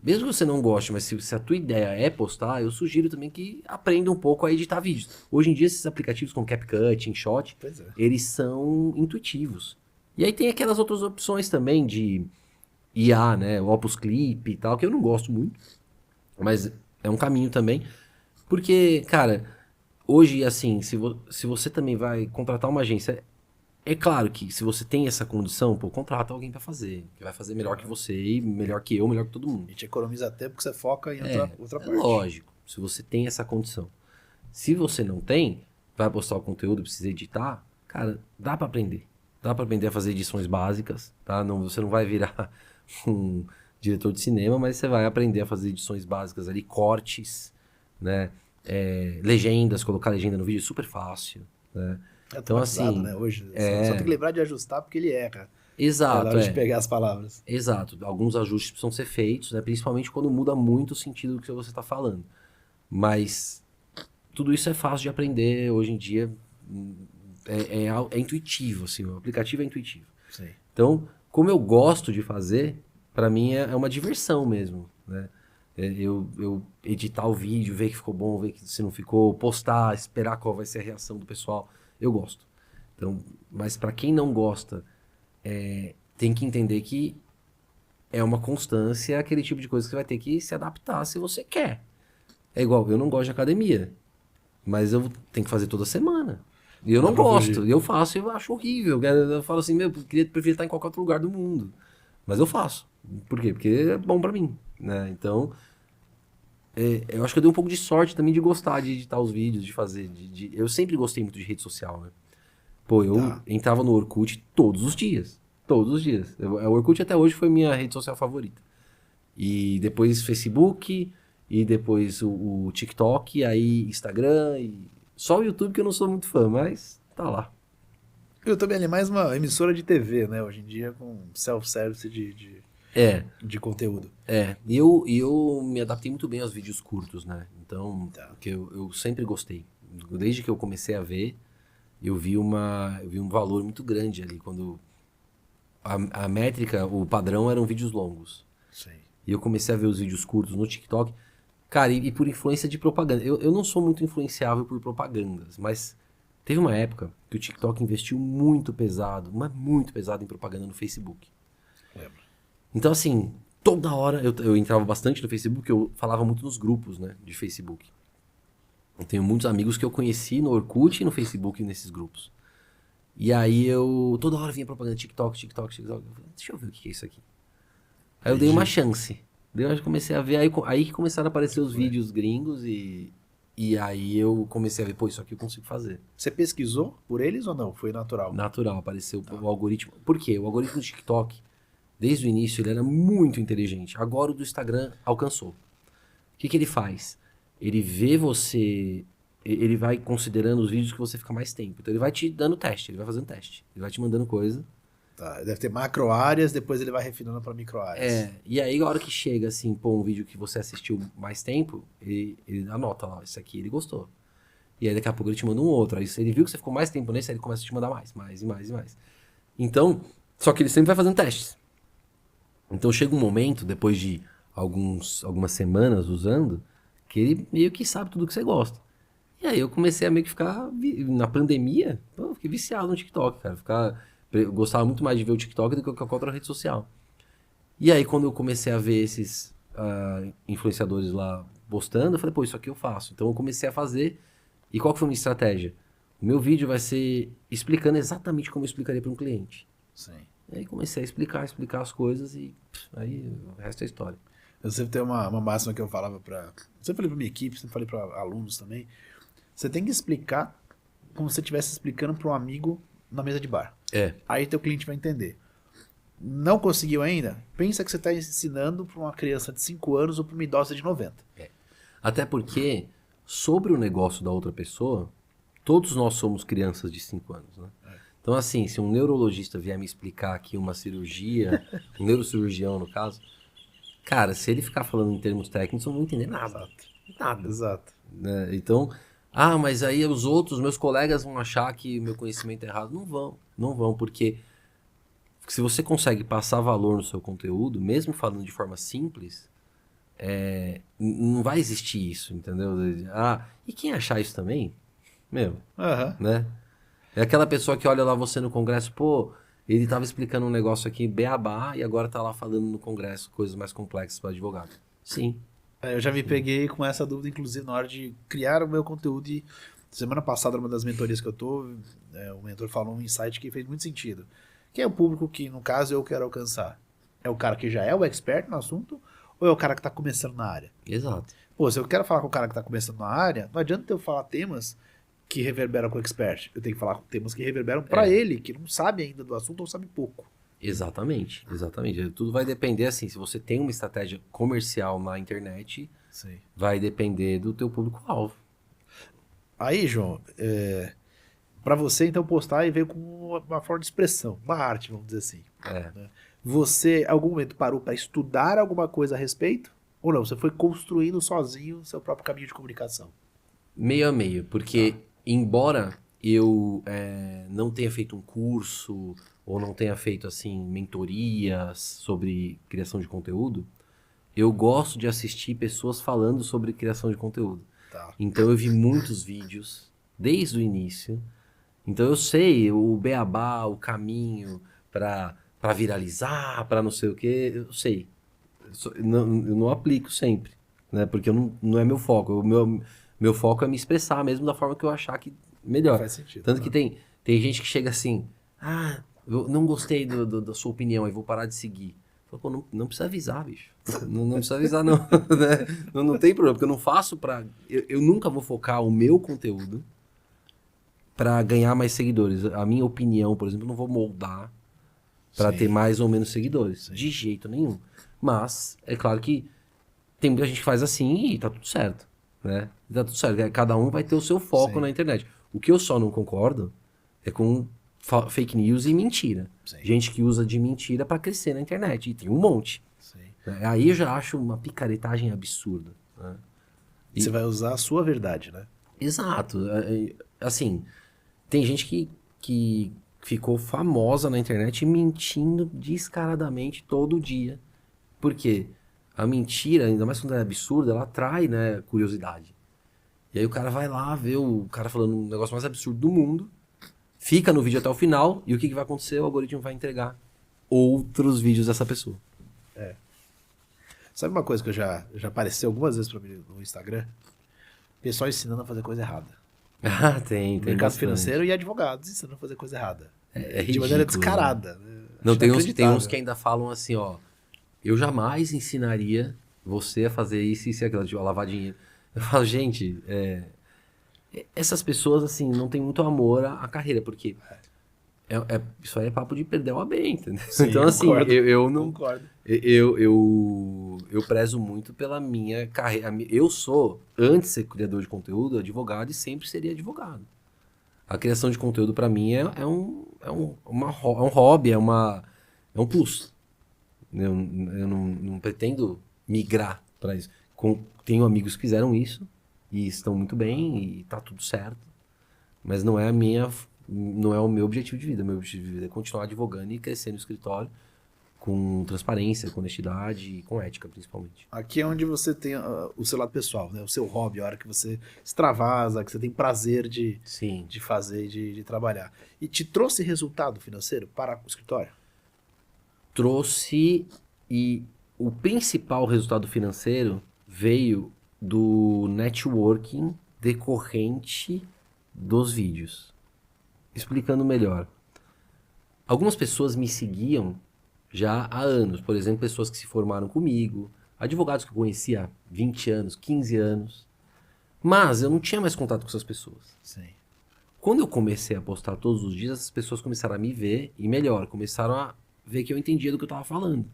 Mesmo que você não goste, mas se a tua ideia é postar, eu sugiro também que aprenda um pouco a editar vídeos. Hoje em dia, esses aplicativos como CapCut, InShot, Pois é. eles são intuitivos. E aí tem aquelas outras opções também de IA, né? O Opus Clip e tal, que eu não gosto muito. Mas é um caminho também. Porque, cara, hoje, assim, se você também vai contratar uma agência, é claro que se você tem essa condição, pô, contrata alguém pra fazer. Que vai fazer melhor que você e melhor que eu, melhor que todo A mundo. gente economiza tempo que você foca em outra É parte. lógico, se você tem essa condição. Se você não tem, vai postar o conteúdo, precisa editar, cara, dá pra aprender. Dá pra aprender a fazer edições básicas, tá? Não, você não vai virar um diretor de cinema, mas você vai aprender a fazer edições básicas ali, cortes, né? Legendas, colocar legenda no vídeo é super fácil, né? É Então, automatizado, assim, né? Hoje. Só tem que lembrar de ajustar porque ele erra. Na exato, hora de pegar as palavras. exato. Alguns ajustes precisam ser feitos, né? Principalmente quando muda muito o sentido do que você está falando. Mas tudo isso é fácil de aprender hoje em dia. É intuitivo, assim. O aplicativo é intuitivo. Sim. Então, como eu gosto de fazer, para mim é uma diversão mesmo, né? Eu editar o vídeo, ver que ficou bom, ver que se não ficou, postar, esperar qual vai ser a reação do pessoal, eu gosto. Então, mas para quem não gosta, tem que entender que é uma constância, aquele tipo de coisa que você vai ter que se adaptar se você quer. É igual, eu não gosto de academia, mas eu tenho que fazer toda semana. E eu Dá não pra gosto, fugir. e eu faço e eu acho horrível. Eu falo assim, meu, eu preferia estar em qualquer outro lugar do mundo. Mas eu faço. Por quê? Porque é bom pra mim, né? Então, eu acho que eu dei um pouco de sorte também de gostar de editar os vídeos, de fazer. Eu sempre gostei muito de rede social, né? Pô, eu Tá. entrava no Orkut todos os dias. Todos os dias. O Orkut até hoje foi minha rede social favorita. E depois Facebook, e depois o TikTok, aí Instagram, e só o YouTube que eu não sou muito fã, mas tá lá. Eu também ele é mais uma emissora de TV, né? Hoje em dia, com self-service É, de conteúdo. e eu me adaptei muito bem aos vídeos curtos, né? Então, Tá. porque eu sempre gostei. Desde que eu comecei a ver, eu vi um valor muito grande ali, quando a métrica, o padrão eram vídeos longos. Sim. E eu comecei a ver os vídeos curtos no TikTok. Cara, e por influência de propaganda. Eu não sou muito influenciável por propagandas, mas teve uma época que o TikTok investiu muito pesado, mas muito pesado em propaganda no Facebook. Lembro. Então, assim, toda hora eu entrava bastante no Facebook, eu falava muito nos grupos, né, de Facebook. Eu tenho muitos amigos que eu conheci no Orkut e no Facebook nesses grupos. E aí toda hora vinha propaganda TikTok, TikTok, TikTok. Eu falei, deixa eu ver o que é isso aqui. Aí eu dei uma chance. Daí eu comecei a ver, aí que começaram a aparecer os vídeos gringos e E aí eu comecei a ver, pô, isso aqui eu consigo fazer. Você pesquisou por eles ou não? Foi natural? Natural, apareceu o algoritmo. Por quê? O algoritmo do TikTok, desde o início, ele era muito inteligente. Agora o do Instagram alcançou. O que que ele faz? Ele vê você, ele vai considerando os vídeos que você fica mais tempo. Então ele vai te dando teste, ele vai fazendo teste. Ele vai te mandando coisa. Tá, deve ter macro áreas, depois ele vai refinando para micro áreas. E aí a hora que chega assim, pô, um vídeo que você assistiu mais tempo, ele anota lá, esse aqui ele gostou. E aí daqui a pouco ele te manda um outro. Aí se ele viu que você ficou mais tempo nesse, aí ele começa a te mandar mais e mais e mais. Então, só que ele sempre vai fazendo testes. Então chega um momento, depois de algumas semanas usando, que ele meio que sabe tudo que você gosta. E aí eu comecei a meio que ficar, na pandemia, pô, eu fiquei viciado no TikTok, cara. Eu gostava muito mais de ver o TikTok do que qualquer outra rede social. E aí quando eu comecei a ver esses influenciadores lá postando, eu falei, pô, isso aqui eu faço. Então eu comecei a fazer. E qual que foi a minha estratégia? O meu vídeo vai ser explicando exatamente como eu explicaria para um cliente. Sim. E aí comecei a explicar as coisas e aí o resto é história. Eu sempre tenho uma máxima que eu falava para... Sempre falei para minha equipe, sempre falei para alunos também. Você tem que explicar como se você estivesse explicando para um amigo na mesa de bar. Aí teu cliente vai entender. Não conseguiu ainda? Pensa que você está ensinando para uma criança de 5 anos ou para uma idosa de 90. Até porque, sobre o negócio da outra pessoa, todos nós somos crianças de 5 anos, né? Então, assim, se um neurologista vier me explicar aqui uma cirurgia, um neurocirurgião, no caso, cara, se ele ficar falando em termos técnicos, eu não vou entender nada. Nada. Exato. Né? Então, mas aí os outros, meus colegas vão achar que meu conhecimento é errado. Não vão, porque se você consegue passar valor no seu conteúdo, mesmo falando de forma simples, não vai existir isso, entendeu? E quem achar isso também, meu, né? É aquela pessoa que olha lá você no congresso, pô, ele tava explicando um negócio aqui, beabá, e agora tá lá falando no congresso coisas mais complexas para advogado. Sim. Eu já me peguei com essa dúvida, inclusive, na hora de criar o meu conteúdo. E semana passada, numa das mentorias que eu tô, o mentor falou um insight que fez muito sentido. Quem é o público que, no caso, eu quero alcançar? É o cara que já é o expert no assunto ou é o cara que tá começando na área? Exato. Pô, se eu quero falar com o cara que tá começando na área, não adianta eu falar temas que reverberam com o expert. Eu tenho que falar com temas que reverberam para ele, que não sabe ainda do assunto ou sabe pouco. Exatamente. Tudo vai depender, assim, se você tem uma estratégia comercial na internet, Sim. vai depender do teu público-alvo. Aí, João, para você, então, postar e veio com uma forma de expressão, uma arte, vamos dizer assim. Né? Você, em algum momento, parou para estudar alguma coisa a respeito? Ou não? Você foi construindo sozinho o seu próprio caminho de comunicação? Meio a meio, porque embora eu não tenha feito um curso ou não tenha feito assim mentorias sobre criação de conteúdo, eu gosto de assistir pessoas falando sobre criação de conteúdo. Tá. Então eu vi muitos vídeos desde o início. Então eu sei o beabá, o caminho para viralizar, para não sei o que, eu sei. Eu não aplico sempre, né? Porque não é meu foco. O meu foco é me expressar mesmo da forma que eu achar que melhor. Faz sentido. Tanto que tem gente que chega assim, eu não gostei da sua opinião, aí vou parar de seguir. Falo, pô, não precisa avisar, bicho. Não precisa avisar, não. Né? Não tem problema, porque eu não faço pra... Eu nunca vou focar o meu conteúdo pra ganhar mais seguidores. A minha opinião, por exemplo, eu não vou moldar pra ter mais ou menos seguidores. Sim. De jeito nenhum. Mas, é claro que tem muita gente que faz assim e tá tudo certo. Né? Tá tudo certo. Cada um vai ter o seu foco na internet. O que eu só não concordo é com fake news e mentira. Sim. Gente que usa de mentira pra crescer na internet. E tem um monte. Sim. Aí eu já acho uma picaretagem absurda. Né? E você vai usar a sua verdade, né? Exato. Assim, tem gente que ficou famosa na internet mentindo descaradamente todo dia. Por quê? A mentira, ainda mais quando é absurda, ela atrai, né, curiosidade. E aí o cara vai lá, vê o cara falando um negócio mais absurdo do mundo, fica no vídeo até o final, e o que vai acontecer? O algoritmo vai entregar outros vídeos dessa pessoa. Sabe uma coisa que já apareceu algumas vezes pra mim no Instagram? Pessoal ensinando a fazer coisa errada. Tem Mercado bastante. financeiro e advogados ensinando a fazer coisa errada. É de maneira ridículo, descarada. Né? Não, tem uns que ainda falam assim, ó, eu jamais ensinaria você a fazer isso e aquilo, tipo, a lavar dinheiro. Eu falo, gente, essas pessoas, assim, não têm muito amor à carreira, porque isso aí é papo de perder o AB, entendeu? Sim, Então, assim, concordo, eu não... concordo. Eu prezo muito pela minha carreira. Eu sou, antes de ser criador de conteúdo, advogado e sempre seria advogado. A criação de conteúdo, para mim, é um hobby, é um plus. Eu não pretendo migrar para isso. Tenho amigos que fizeram isso e estão muito bem e tá tudo certo. Mas não é o meu objetivo de vida. Meu objetivo de vida é continuar advogando e crescer no escritório com transparência, com honestidade e com ética, principalmente. Aqui é onde você tem o seu lado pessoal, né? O seu hobby, a hora que você extravasa, que você tem prazer Sim. de fazer, de trabalhar. E te trouxe resultado financeiro para o escritório? Trouxe e o principal resultado financeiro veio do networking decorrente dos vídeos. Explicando melhor. Algumas pessoas me seguiam já há anos. Por exemplo, pessoas que se formaram comigo, advogados que eu conhecia há 20 anos, 15 anos. Mas eu não tinha mais contato com essas pessoas. Sim. Quando eu comecei a postar todos os dias, as pessoas começaram a me ver, e melhor, começaram a ver que eu entendia do que eu estava falando.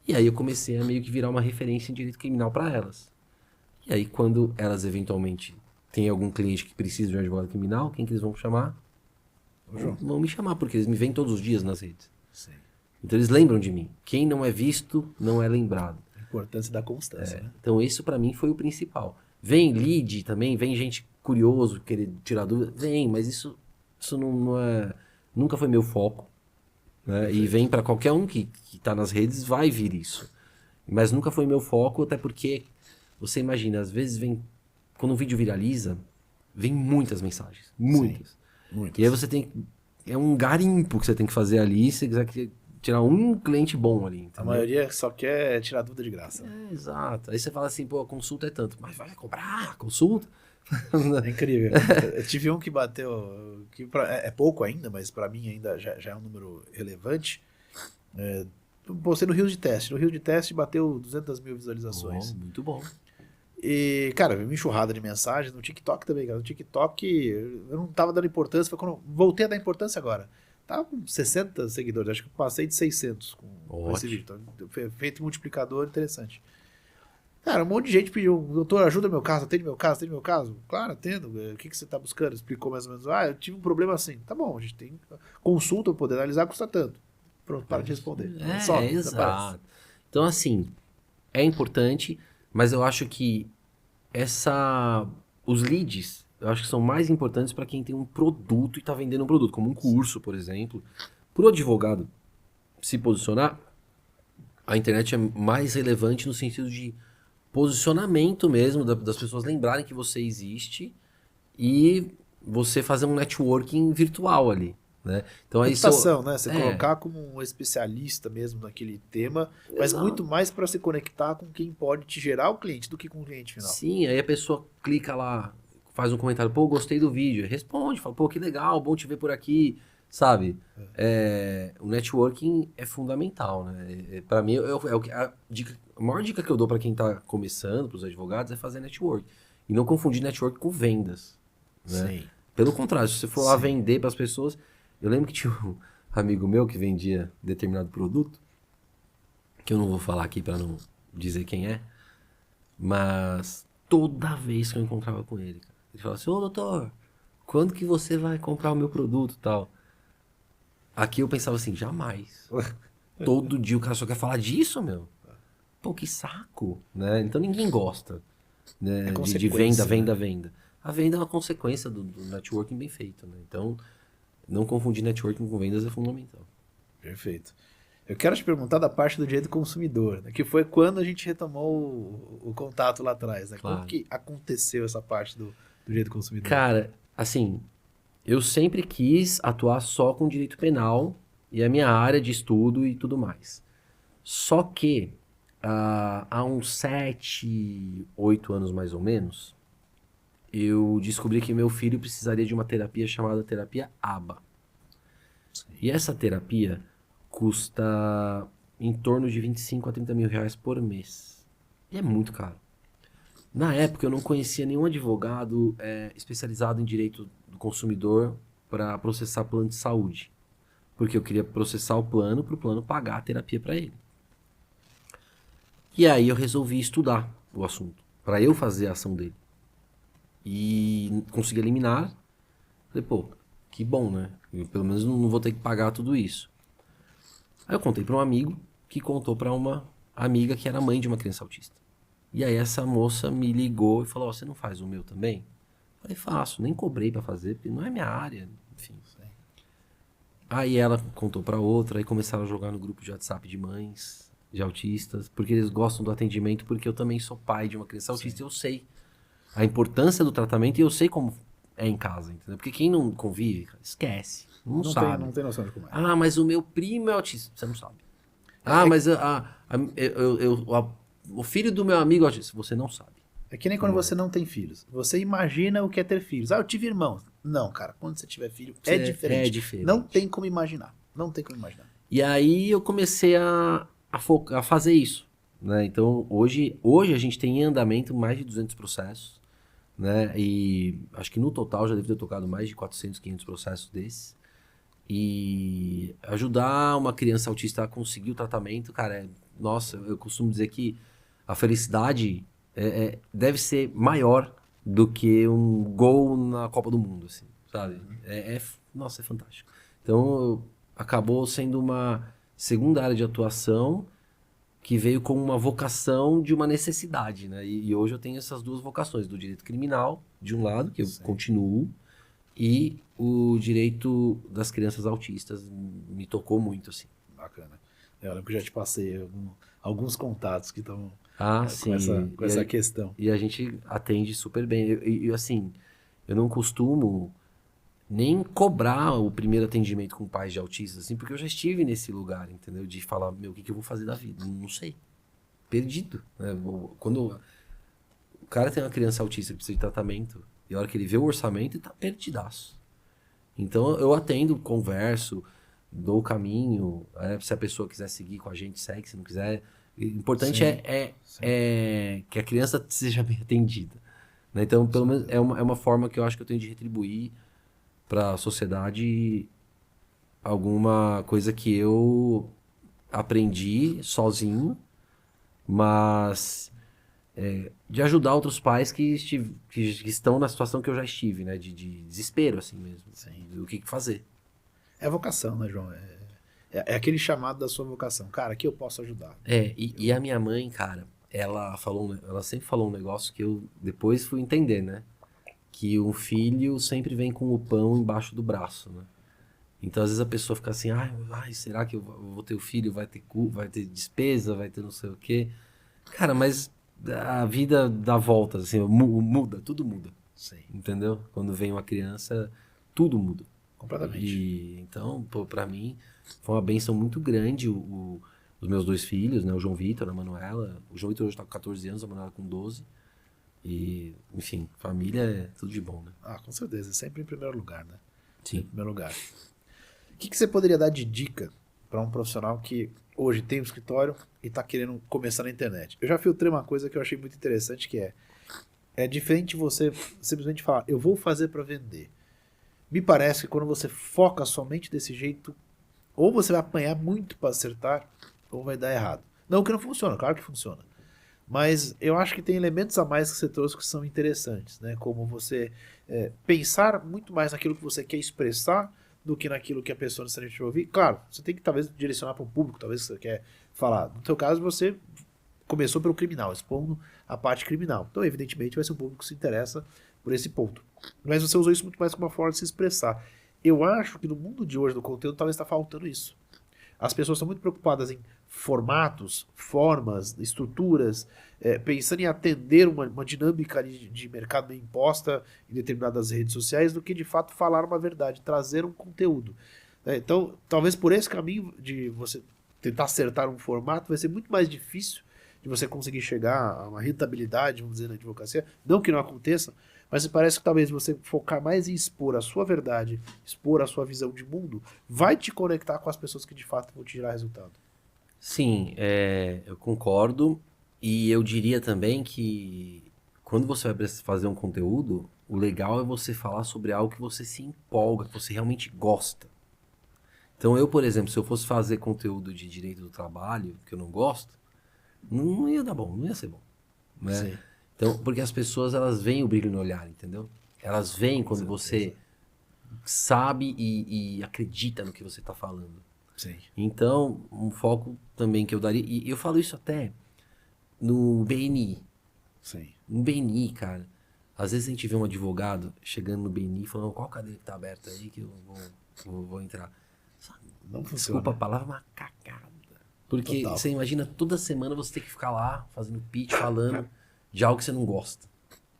E aí eu comecei a meio que virar uma referência em direito criminal para elas. E aí quando elas eventualmente têm algum cliente que precisa de um advogado criminal, quem que eles vão chamar? Vão me chamar, porque eles me veem todos os dias nas redes. Sim. Então eles lembram de mim. Quem não é visto, não é lembrado. A importância da constância, né? Então isso para mim foi o principal. Vem lead também, vem gente curioso, querer tirar dúvida. Vem, mas isso não é... Nunca foi meu foco. Né? E vem para qualquer um que tá nas redes, vai vir isso. Mas nunca foi meu foco, até porque você imagina, às vezes vem... Quando um vídeo viraliza, vem muitas mensagens. Muitas. Sim, muitas. E aí você tem... É um garimpo que você tem que fazer ali, se você quiser tirar um cliente bom ali, entendeu? A maioria só quer tirar dúvida de graça. Exato. Aí você fala assim, pô, a consulta é tanto. Mas vai cobrar a consulta? É incrível. Eu tive um que bateu, é pouco ainda, mas para mim ainda já é um número relevante. Postei no Rio de Teste. No Rio de Teste bateu 200 mil visualizações. Muito bom. E, cara, veio uma enxurrada de mensagens no TikTok também, cara. No TikTok eu não tava dando importância, foi quando eu voltei a dar importância agora. Tava com 60 seguidores, acho que eu passei de 600 com esse vídeo. Então, feito multiplicador interessante. Cara, um monte de gente pediu, doutor, ajuda meu caso, atende meu caso, atende meu caso. Claro, atendo. O que você tá buscando? Explicou mais ou menos. Eu tive um problema assim. Tá bom, a gente tem consulta para poder analisar, custa tanto. Pronto, para de responder. Exato. Então, assim, é importante, mas eu acho que os leads, eu acho que são mais importantes para quem tem um produto e está vendendo um produto, como um curso, por exemplo. Para o advogado se posicionar, a internet é mais relevante no sentido de posicionamento mesmo, das pessoas lembrarem que você existe e você fazer um networking virtual ali. Né? Então, reputação, né? Você colocar como um especialista mesmo naquele tema, mas muito mais para se conectar com quem pode te gerar o cliente do que com o cliente final. Sim, aí a pessoa clica lá, faz um comentário, pô, gostei do vídeo, responde, fala, pô, que legal, bom te ver por aqui, sabe? O networking é fundamental, né? Para mim, a maior dica que eu dou para quem tá começando, para os advogados, é fazer network. E não confundir network com vendas. Né? Sim. Pelo contrário, se você for lá vender para as pessoas... Eu lembro que tinha um amigo meu que vendia determinado produto, que eu não vou falar aqui para não dizer quem é, mas toda vez que eu encontrava com ele, ele falava assim, ô doutor, quando que você vai comprar o meu produto e tal? Aqui eu pensava assim, jamais. Todo dia o cara só quer falar disso, meu. Pô, que saco, né? Então ninguém gosta, né? De venda. A venda é uma consequência do networking bem feito, né? Então... Não confundir networking com vendas é fundamental. Perfeito. Eu quero te perguntar da parte do direito do consumidor, né, que foi quando a gente retomou o contato lá atrás. Né? Claro. Como que aconteceu essa parte do direito do consumidor? Cara, assim, eu sempre quis atuar só com direito penal e a minha área de estudo e tudo mais. Só que há uns 7, 8 anos mais ou menos, eu descobri que meu filho precisaria de uma terapia chamada terapia ABA. Sim. E essa terapia custa em torno de 25 a 30 mil reais por mês. E é muito caro. Na época eu não conhecia nenhum advogado especializado em direito do consumidor para processar plano de saúde. Porque eu queria processar o plano para o plano pagar a terapia para ele. E aí eu resolvi estudar o assunto, para eu fazer a ação dele. E consegui eliminar. Falei, pô, que bom, né? Eu, pelo menos não vou ter que pagar tudo isso. Aí eu contei para um amigo que contou para uma amiga que era mãe de uma criança autista. E aí essa moça me ligou e falou, você não faz o meu também? Falei, faço, nem cobrei para fazer, porque não é minha área, enfim. Aí ela contou para outra, aí começaram a jogar no grupo de WhatsApp de mães, de autistas, porque eles gostam do atendimento, porque eu também sou pai de uma criança autista e eu sei a importância do tratamento e eu sei como é em casa, entendeu? Porque quem não convive, esquece, não sabe. Não tem noção de como é. Ah, mas o meu primo é autista, você não sabe. Ah, mas o filho do meu amigo é autista, você não sabe. É que nem quando você não tem filhos. Você imagina o que é ter filhos. Ah, eu tive irmãos. Não, cara, quando você tiver filho, é diferente. É diferente. Não tem como imaginar. Não tem como imaginar. E aí eu comecei a fazer isso, né? Então hoje a gente tem em andamento mais de 200 processos, né? E acho que no total já deve ter tocado mais de 400, 500 processos desses. E ajudar uma criança autista a conseguir o tratamento, cara, nossa, eu costumo dizer que a felicidade deve ser maior do que um gol na Copa do Mundo, assim, sabe? Nossa, é fantástico. Então, acabou sendo uma segunda área de atuação que veio com uma vocação de uma necessidade, né? E hoje eu tenho essas duas vocações, do direito criminal, de um lado, que eu continuo, e o direito das crianças autistas me tocou muito, assim. Bacana. Eu lembro que eu já te passei alguns contatos que estão Sim. com essa questão. E a gente atende super bem. E assim, eu não costumo nem cobrar o primeiro atendimento com pais de autistas, assim, porque eu já estive nesse lugar, entendeu? De falar, meu, o que eu vou fazer da vida? Não sei. Perdido, né? Quando o cara tem uma criança autista que precisa de tratamento, e a hora que ele vê o orçamento, ele tá perdidaço. Então eu atendo, converso, dou o caminho, se a pessoa quiser seguir com a gente, segue, se não quiser. O importante é que a criança seja bem atendida, né? Então, pelo menos, é uma forma que eu acho que eu tenho de retribuir para a sociedade alguma coisa que eu aprendi sozinho, mas de ajudar outros pais que estão na situação que eu já estive, né? De desespero, assim mesmo. Sim. Do que fazer. É vocação, né, João? É aquele chamado da sua vocação. Cara, aqui eu posso ajudar. E a minha mãe, cara, ela sempre falou um negócio que eu depois fui entender, né? Que um filho sempre vem com o pão embaixo do braço, né? Então, às vezes a pessoa fica assim, ai, será que eu vou ter o filho, vai ter despesa, vai ter não sei o quê. Cara, mas a vida dá voltas, assim, muda, tudo muda. Sim. Entendeu? Quando vem uma criança, tudo muda. Completamente. E então, pô, pra mim, foi uma bênção muito grande os meus dois filhos, né? O João Vitor, a Manuela. O João Vitor hoje tá com 14 anos, a Manuela com 12. E, enfim, família é tudo de bom, né? Com certeza. Sempre em primeiro lugar, né? Sim. Em primeiro lugar. O que você poderia dar de dica para um profissional que hoje tem um escritório e está querendo começar na internet? Eu já filtrei uma coisa que eu achei muito interessante, que é diferente você simplesmente falar, eu vou fazer para vender. Me parece que quando você foca somente desse jeito, ou você vai apanhar muito para acertar, ou vai dar errado. Não que não funciona, claro que funciona. Mas eu acho que tem elementos a mais que você trouxe que são interessantes, né? Como você pensar muito mais naquilo que você quer expressar do que naquilo que a pessoa necessariamente vai ouvir. Claro, você tem que talvez direcionar para um público, talvez você quer falar. No seu caso, você começou pelo criminal, expondo a parte criminal. Então, evidentemente, vai ser um público que se interessa por esse ponto. Mas você usou isso muito mais como uma forma de se expressar. Eu acho que no mundo de hoje do conteúdo talvez está faltando isso. As pessoas estão muito preocupadas em formatos, formas, estruturas, pensando em atender uma dinâmica de mercado bem imposta em determinadas redes sociais, do que de fato falar uma verdade, trazer um conteúdo. Então, talvez por esse caminho de você tentar acertar um formato, vai ser muito mais difícil de você conseguir chegar a uma rentabilidade, vamos dizer, na advocacia. Não que não aconteça, mas parece que talvez você focar mais em expor a sua verdade, expor a sua visão de mundo, vai te conectar com as pessoas que de fato vão te gerar resultado. Sim, eu concordo. E eu diria também que quando você vai fazer um conteúdo, o legal é você falar sobre algo que você se empolga, que você realmente gosta. Então eu, por exemplo, se eu fosse fazer conteúdo de direito do trabalho, que eu não gosto, não ia dar bom, não ia ser bom, né? Sim. Então, porque as pessoas, elas veem o brilho no olhar, entendeu? Elas veem quando certeza. você sabe e acredita no que você está falando. Sim. Então, um foco também que eu daria, e eu falo isso até no BNI. Sim. No BNI, cara, às vezes a gente vê um advogado chegando no BNI falando qual cadeira que tá aberta aí que eu vou entrar. Não funciona. Desculpa a palavra, uma cagada. Porque Total. você imagina toda semana você ter que ficar lá fazendo pitch, falando de algo que você não gosta.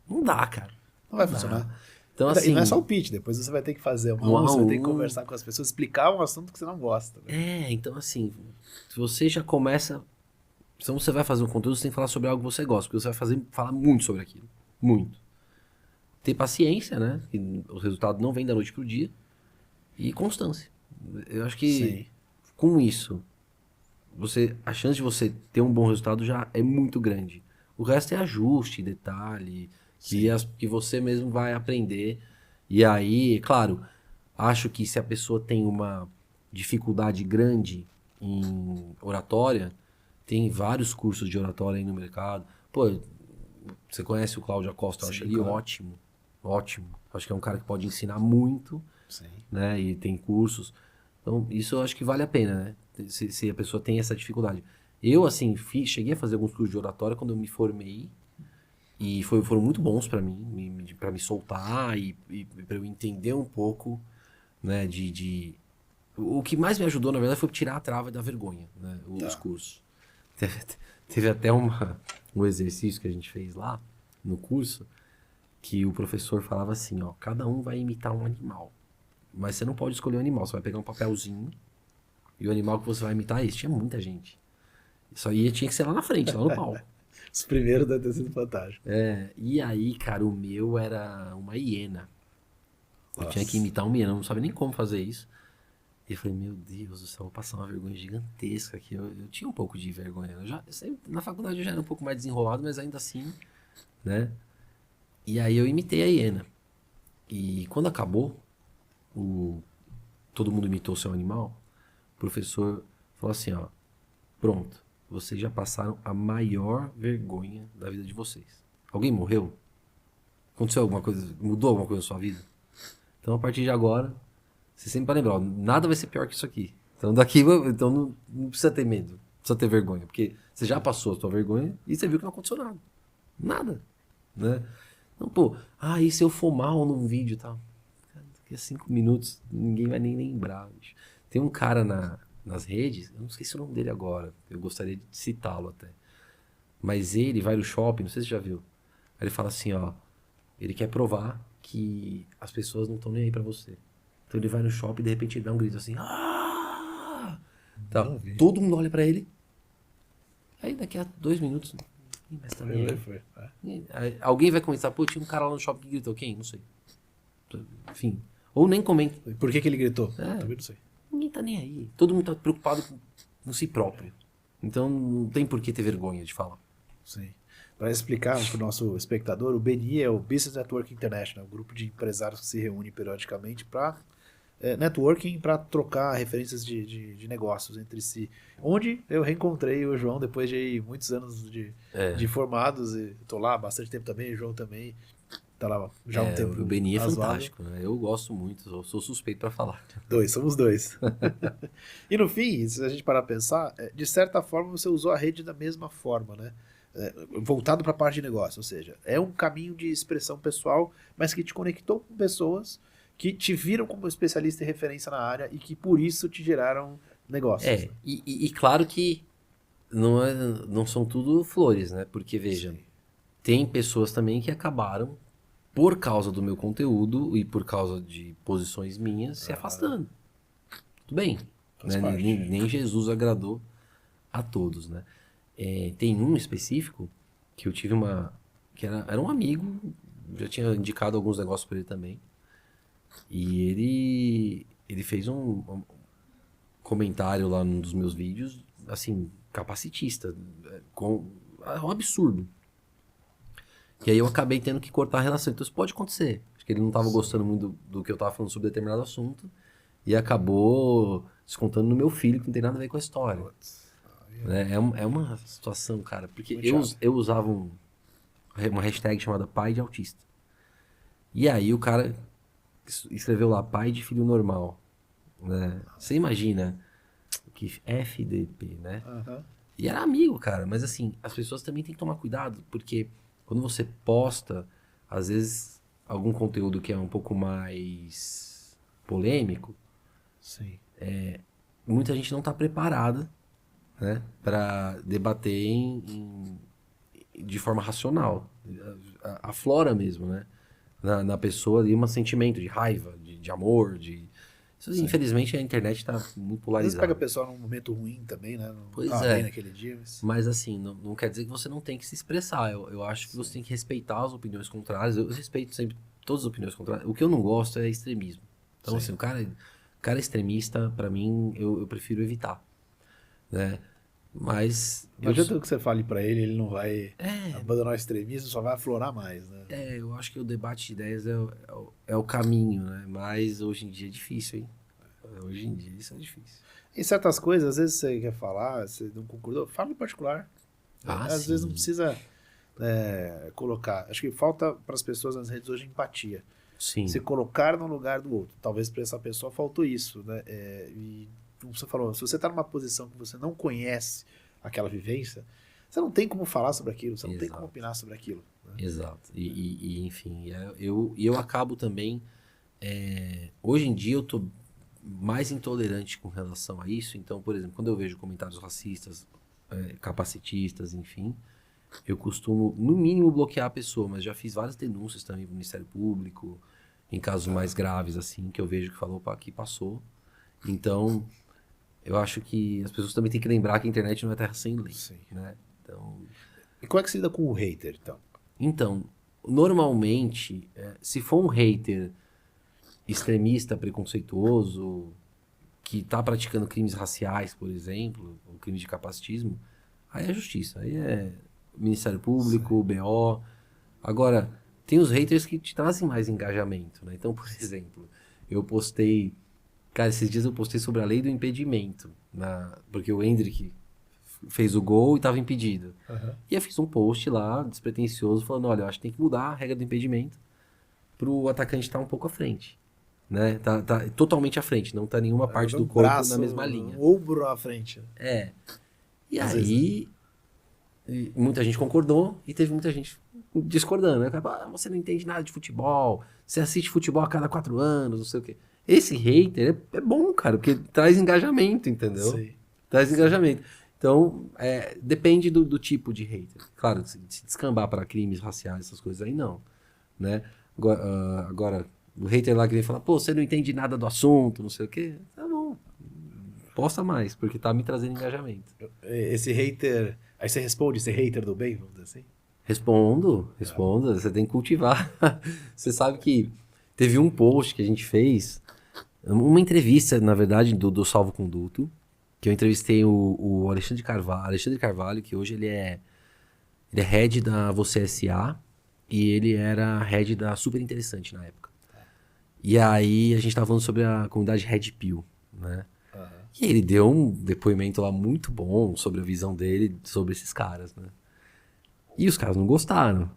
Não dá, cara. Não vai Não dá. funcionar. Então, E assim, não é só o pitch, depois você vai ter que fazer um a você vai ter que um. conversar com as pessoas, explicar um assunto que você não gosta. Né? Então assim, se você já começa. Então você vai fazer um conteúdo, você tem que falar sobre algo que você gosta, porque você vai falar muito sobre aquilo. Muito. Ter paciência, né? Que o resultado não vem da noite pro dia. E constância. Eu acho que Sim. com isso, a chance de você ter um bom resultado já é muito grande. O resto é ajuste, detalhe, que você mesmo vai aprender. E aí, claro, acho que se a pessoa tem uma dificuldade grande em oratória, tem vários cursos de oratória aí no mercado. Pô, você conhece o Cláudio Acosta, eu acho Sim, ele claro. ótimo. Ótimo. Acho que é um cara que pode ensinar muito, Sim. né? E tem cursos. Então, isso eu acho que vale a pena, né? Se a pessoa tem essa dificuldade. Eu, assim, cheguei a fazer alguns cursos de oratória quando eu me formei. E foram muito bons pra mim, pra me soltar e pra eu entender um pouco, né? O que mais me ajudou, na verdade, foi tirar a trava da vergonha, né? Os Tá. cursos. Teve até um exercício que a gente fez lá no curso, que o professor falava assim, ó, cada um vai imitar um animal. Mas você não pode escolher um animal, você vai pegar um papelzinho e o animal que você vai imitar é esse. Tinha muita gente. Isso aí tinha que ser lá na frente, lá no palco. Os primeiros devem ter sido fantásticos. E aí, cara, o meu era uma hiena. Eu tinha que imitar uma hiena, eu não sabia nem como fazer isso. E eu falei, meu Deus do céu, vou passar uma vergonha gigantesca aqui. Eu tinha um pouco de vergonha. Na faculdade eu já era um pouco mais desenrolado, mas ainda assim, né? E aí eu imitei a hiena. E quando acabou, todo mundo imitou o seu animal, o professor falou assim, ó, pronto, vocês já passaram a maior vergonha da vida de vocês. Alguém morreu? Aconteceu alguma coisa? Mudou alguma coisa na sua vida? Então, a partir de agora, você sempre vai lembrar, ó, nada vai ser pior que isso aqui. Então, então não precisa ter medo, não precisa ter vergonha, porque você já passou a sua vergonha e você viu que não aconteceu nada. Nada, né? Então, pô, e se eu for mal num vídeo e tal? Cara, daqui a 5 minutos, ninguém vai nem lembrar, bicho. Tem um cara nas redes, eu não esqueci o nome dele agora, eu gostaria de citá-lo até. Mas ele vai no shopping, não sei se você já viu. Aí ele fala assim, ó, ele quer provar que as pessoas não estão nem aí pra você. Então ele vai no shopping e de repente ele dá um grito assim, Tá, Não vi. todo mundo olha pra ele. Aí daqui a 2 minutos, "Ih, mas tá nem aí." Foi. Aí alguém vai comentar, pô, tinha um cara lá no shopping que gritou, quem? Não sei. Enfim. Ou nem comenta. Por que ele gritou? É. Também não sei. Ninguém tá nem aí. Todo mundo tá preocupado com si próprio. Então não tem por que ter vergonha de falar. Sim. Para explicar para o nosso espectador, o BNI é o Business Network International, um grupo de empresários que se reúne periodicamente para networking, para trocar referências de negócios entre si. Onde eu reencontrei o João depois de muitos anos de formados, e estou lá há bastante tempo também, o João também está lá já há um tempo O BNI é razoável. fantástico, né? Eu gosto muito, eu sou suspeito pra falar. Somos dois. E no fim, se a gente parar pra pensar, de certa forma você usou a rede da mesma forma, né? Voltado para a parte de negócio, ou seja, é um caminho de expressão pessoal, mas que te conectou com pessoas que te viram como especialista e referência na área e que por isso te geraram negócios. Né? E claro que não são tudo flores, né? Porque, veja, Sim. tem pessoas também que acabaram, por causa do meu conteúdo e por causa de posições minhas, se afastando. Tudo bem. Faz Né? parte. Nem Jesus agradou a todos, né? Tem um específico que eu tive que era um amigo, já tinha indicado alguns negócios para ele também. E ele fez um comentário lá num dos meus vídeos, assim, capacitista, um absurdo. E aí eu acabei tendo que cortar a relação. Então isso pode acontecer. Acho que ele não tava gostando muito do que eu tava falando sobre determinado assunto e acabou descontando no meu filho, que não tem nada a ver com a história. Putz. Né? É uma situação, cara, porque Muito eu, chato. eu usava uma hashtag chamada pai de autista. E aí o cara escreveu lá, pai de filho normal. Né? Você imagina que FDP, né? Aham. E era amigo, cara. Mas assim, as pessoas também têm que tomar cuidado, porque quando você posta, às vezes, algum conteúdo que é um pouco mais polêmico, Sim. muita gente não tá preparada, né, para debater de forma racional. Aflora mesmo, né? Na pessoa ali um sentimento de raiva, de amor, Isso, infelizmente a internet tá muito Às vezes pega polarizada. a pessoa num momento ruim também, né? Não Pois tava é. bem naquele dia, mas... Mas assim, não quer dizer que você não tem que se expressar. Eu acho que você tem que respeitar as opiniões contrárias. Eu respeito sempre todas as opiniões contrárias. O que eu não gosto é extremismo. Então, Sim. assim, o cara extremista, pra mim, eu prefiro evitar, né? Mas Não adianta o que você fale pra ele, ele não vai é, abandonar o extremismo, só vai aflorar mais, né? eu acho que o debate de ideias é o caminho, né? Mas hoje em dia é difícil, hein? Hoje em dia isso é difícil. Em certas coisas, às vezes você quer falar, você não concordou, fala em particular. Ah, Às vezes não sim. precisa colocar. Acho que falta para as pessoas nas redes hoje empatia. Sim. Se colocar no lugar do outro. Talvez para essa pessoa faltou isso, né? E como você falou, se você está numa posição que você não conhece aquela vivência, você não tem como falar sobre aquilo, você não tem como Exato. opinar sobre aquilo. Né? Exato. Enfim, eu acabo também. Hoje em dia eu tô mais intolerante com relação a isso. Então, por exemplo, quando eu vejo comentários racistas, capacitistas, enfim, eu costumo, no mínimo, bloquear a pessoa. Mas já fiz várias denúncias também pro Ministério Público, em casos mais graves, assim, que eu vejo que falou, opa, aqui passou. Então, eu acho que as pessoas também têm que lembrar que a internet não é terra sem lei, Sim. né? Então, E como é que se lida com o hater, então? normalmente, se for um hater extremista, preconceituoso, que está praticando crimes raciais, por exemplo, ou crimes de capacitismo, aí é justiça, aí é Ministério Público, BO. Agora, tem os haters que te trazem mais engajamento, né? Então, por exemplo, eu postei, cara, esses dias eu postei sobre a lei do impedimento, porque o Hendrick fez o gol e estava impedido. Aham. E eu fiz um post lá, despretensioso, falando, olha, eu acho que tem que mudar a regra do impedimento pro atacante estar um pouco à frente. Né? Tá totalmente à frente, não tá nenhuma parte do Um corpo braço, na mesma linha. um ombro à frente. E Às aí, muita gente concordou e teve muita gente discordando. Né? Ah, você não entende nada de futebol, você assiste futebol a cada 4 anos, não sei o quê. Esse hater é bom, cara, porque traz engajamento, entendeu? Sim. Traz engajamento. Então, depende do tipo de hater. Claro, se descambar para crimes raciais, essas coisas aí, não. Né? Agora, o hater lá que vem falar, pô, você não entende nada do assunto, não sei o quê. Tá bom. Posta mais, porque tá me trazendo engajamento. Esse hater... Aí você responde esse hater do bem, vamos dizer assim? Respondo. Você tem que cultivar. Você sabe que teve um post que a gente fez, uma entrevista, na verdade, do Salvo Conduto, que eu entrevistei o Alexandre Carvalho, que hoje ele é head da Você S.A. e ele era head da Super Interessante na época. E aí a gente tava falando sobre a comunidade Red Pill, né? E ele deu um depoimento lá muito bom sobre a visão dele sobre esses caras, né? E os caras não gostaram.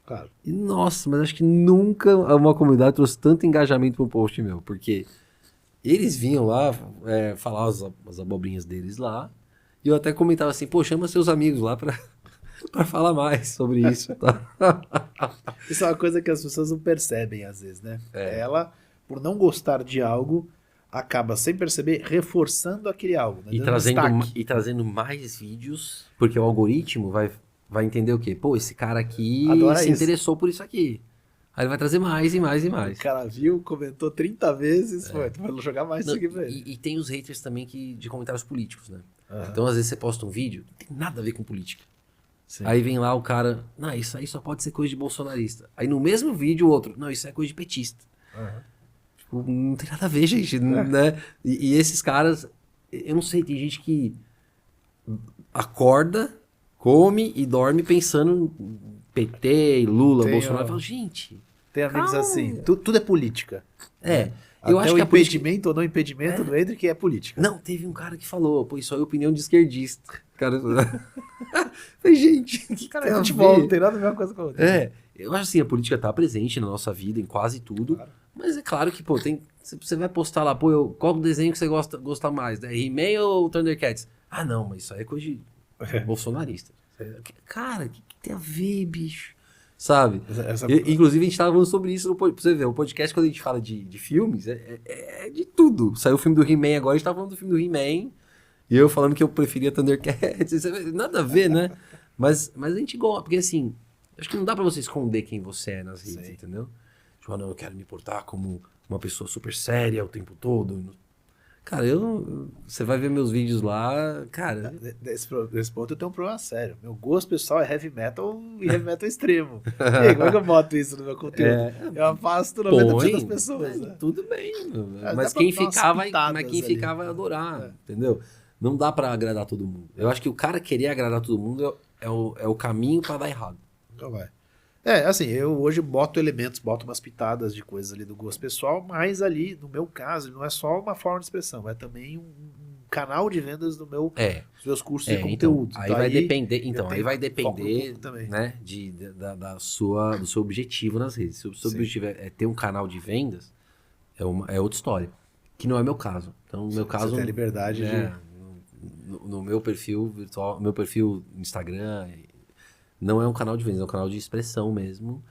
Claro. E, nossa, mas acho que nunca uma comunidade trouxe tanto engajamento para um post meu, porque eles vinham lá falar as abobrinhas deles lá, e eu até comentava assim, pô, chama seus amigos lá pra falar mais sobre isso, tá? Isso é uma coisa que as pessoas não percebem às vezes, né? Ela, por não gostar de algo, acaba sem perceber reforçando aquele algo, né? E Dando destaque. trazendo mais vídeos, porque o algoritmo vai entender o quê? Pô, esse cara aqui Adora se isso. interessou por isso aqui. Aí ele vai trazer mais e mais e mais. O cara viu, comentou 30 vezes, vai jogar mais Não, isso aqui pra ele. e tem os haters também de comentários políticos, né? Aham. Então, às vezes, você posta um vídeo, não tem nada a ver com política. Sim. Aí vem lá o cara, não, isso aí só pode ser coisa de bolsonarista. Aí no mesmo vídeo o outro, não, isso é coisa de petista. Aham. Tipo, não tem nada a ver, gente, né? E esses caras, eu não sei, tem gente que acorda, come e dorme pensando PT, Lula, Tem, Bolsonaro. ó. Eu falo, gente, Tem amigos calma. assim, tudo é política. Eu Até acho o que a política... impedimento ou não impedimento do Hendrick é política. Não, teve um cara que falou, pô, isso aí é opinião de esquerdista. Cara, falei, gente, o que Cara, tem é a futebol, ver? não tem nada a ver uma coisa com a outra. Eu acho assim, a política tá presente na nossa vida, em quase tudo. Claro. Mas é claro que, pô, você vai postar lá, pô, qual o desenho que você gosta mais, né? He-Man ou Thundercats? Ah, não, mas isso aí é coisa de bolsonarista. Cara, o que tem a ver, bicho? Sabe? Inclusive, a gente tava falando sobre isso, pra você ver, o podcast, quando a gente fala de filmes, é de tudo. Saiu o filme do He-Man agora, a gente tava falando do filme do He-Man, e eu falando que eu preferia Thundercats, nada a ver, né? Mas a gente gosta, porque assim, acho que não dá pra você esconder quem você é nas redes, entendeu? Tipo, não, eu quero me portar como uma pessoa super séria o tempo todo. Cara, você vai ver meus vídeos lá, cara... Nesse ponto eu tenho um problema sério. Meu gosto pessoal é heavy metal e heavy metal extremo. E aí, como é que eu boto isso no meu conteúdo? Eu afasto 90% das pessoas. Né? Tudo bem, Mas mas dá quem pra dar umas ficar vai, pitadas ali. vai adorar, entendeu? Não dá pra agradar todo mundo. Eu acho que o cara querer agradar todo mundo é o caminho pra dar errado. Então vai. Assim, eu hoje boto umas pitadas de coisas ali do gosto pessoal, mas ali, no meu caso, não é só uma forma de expressão, é também um canal de vendas dos meus cursos de conteúdo. Então, aí vai depender, aí vai depender, né, do seu objetivo nas redes. Se o seu objetivo é ter um canal de vendas, é outra história, que não é meu caso. Então, no meu caso, você tem a liberdade no meu perfil virtual, meu perfil no Instagram, não é um canal de vendas, é um canal de expressão mesmo.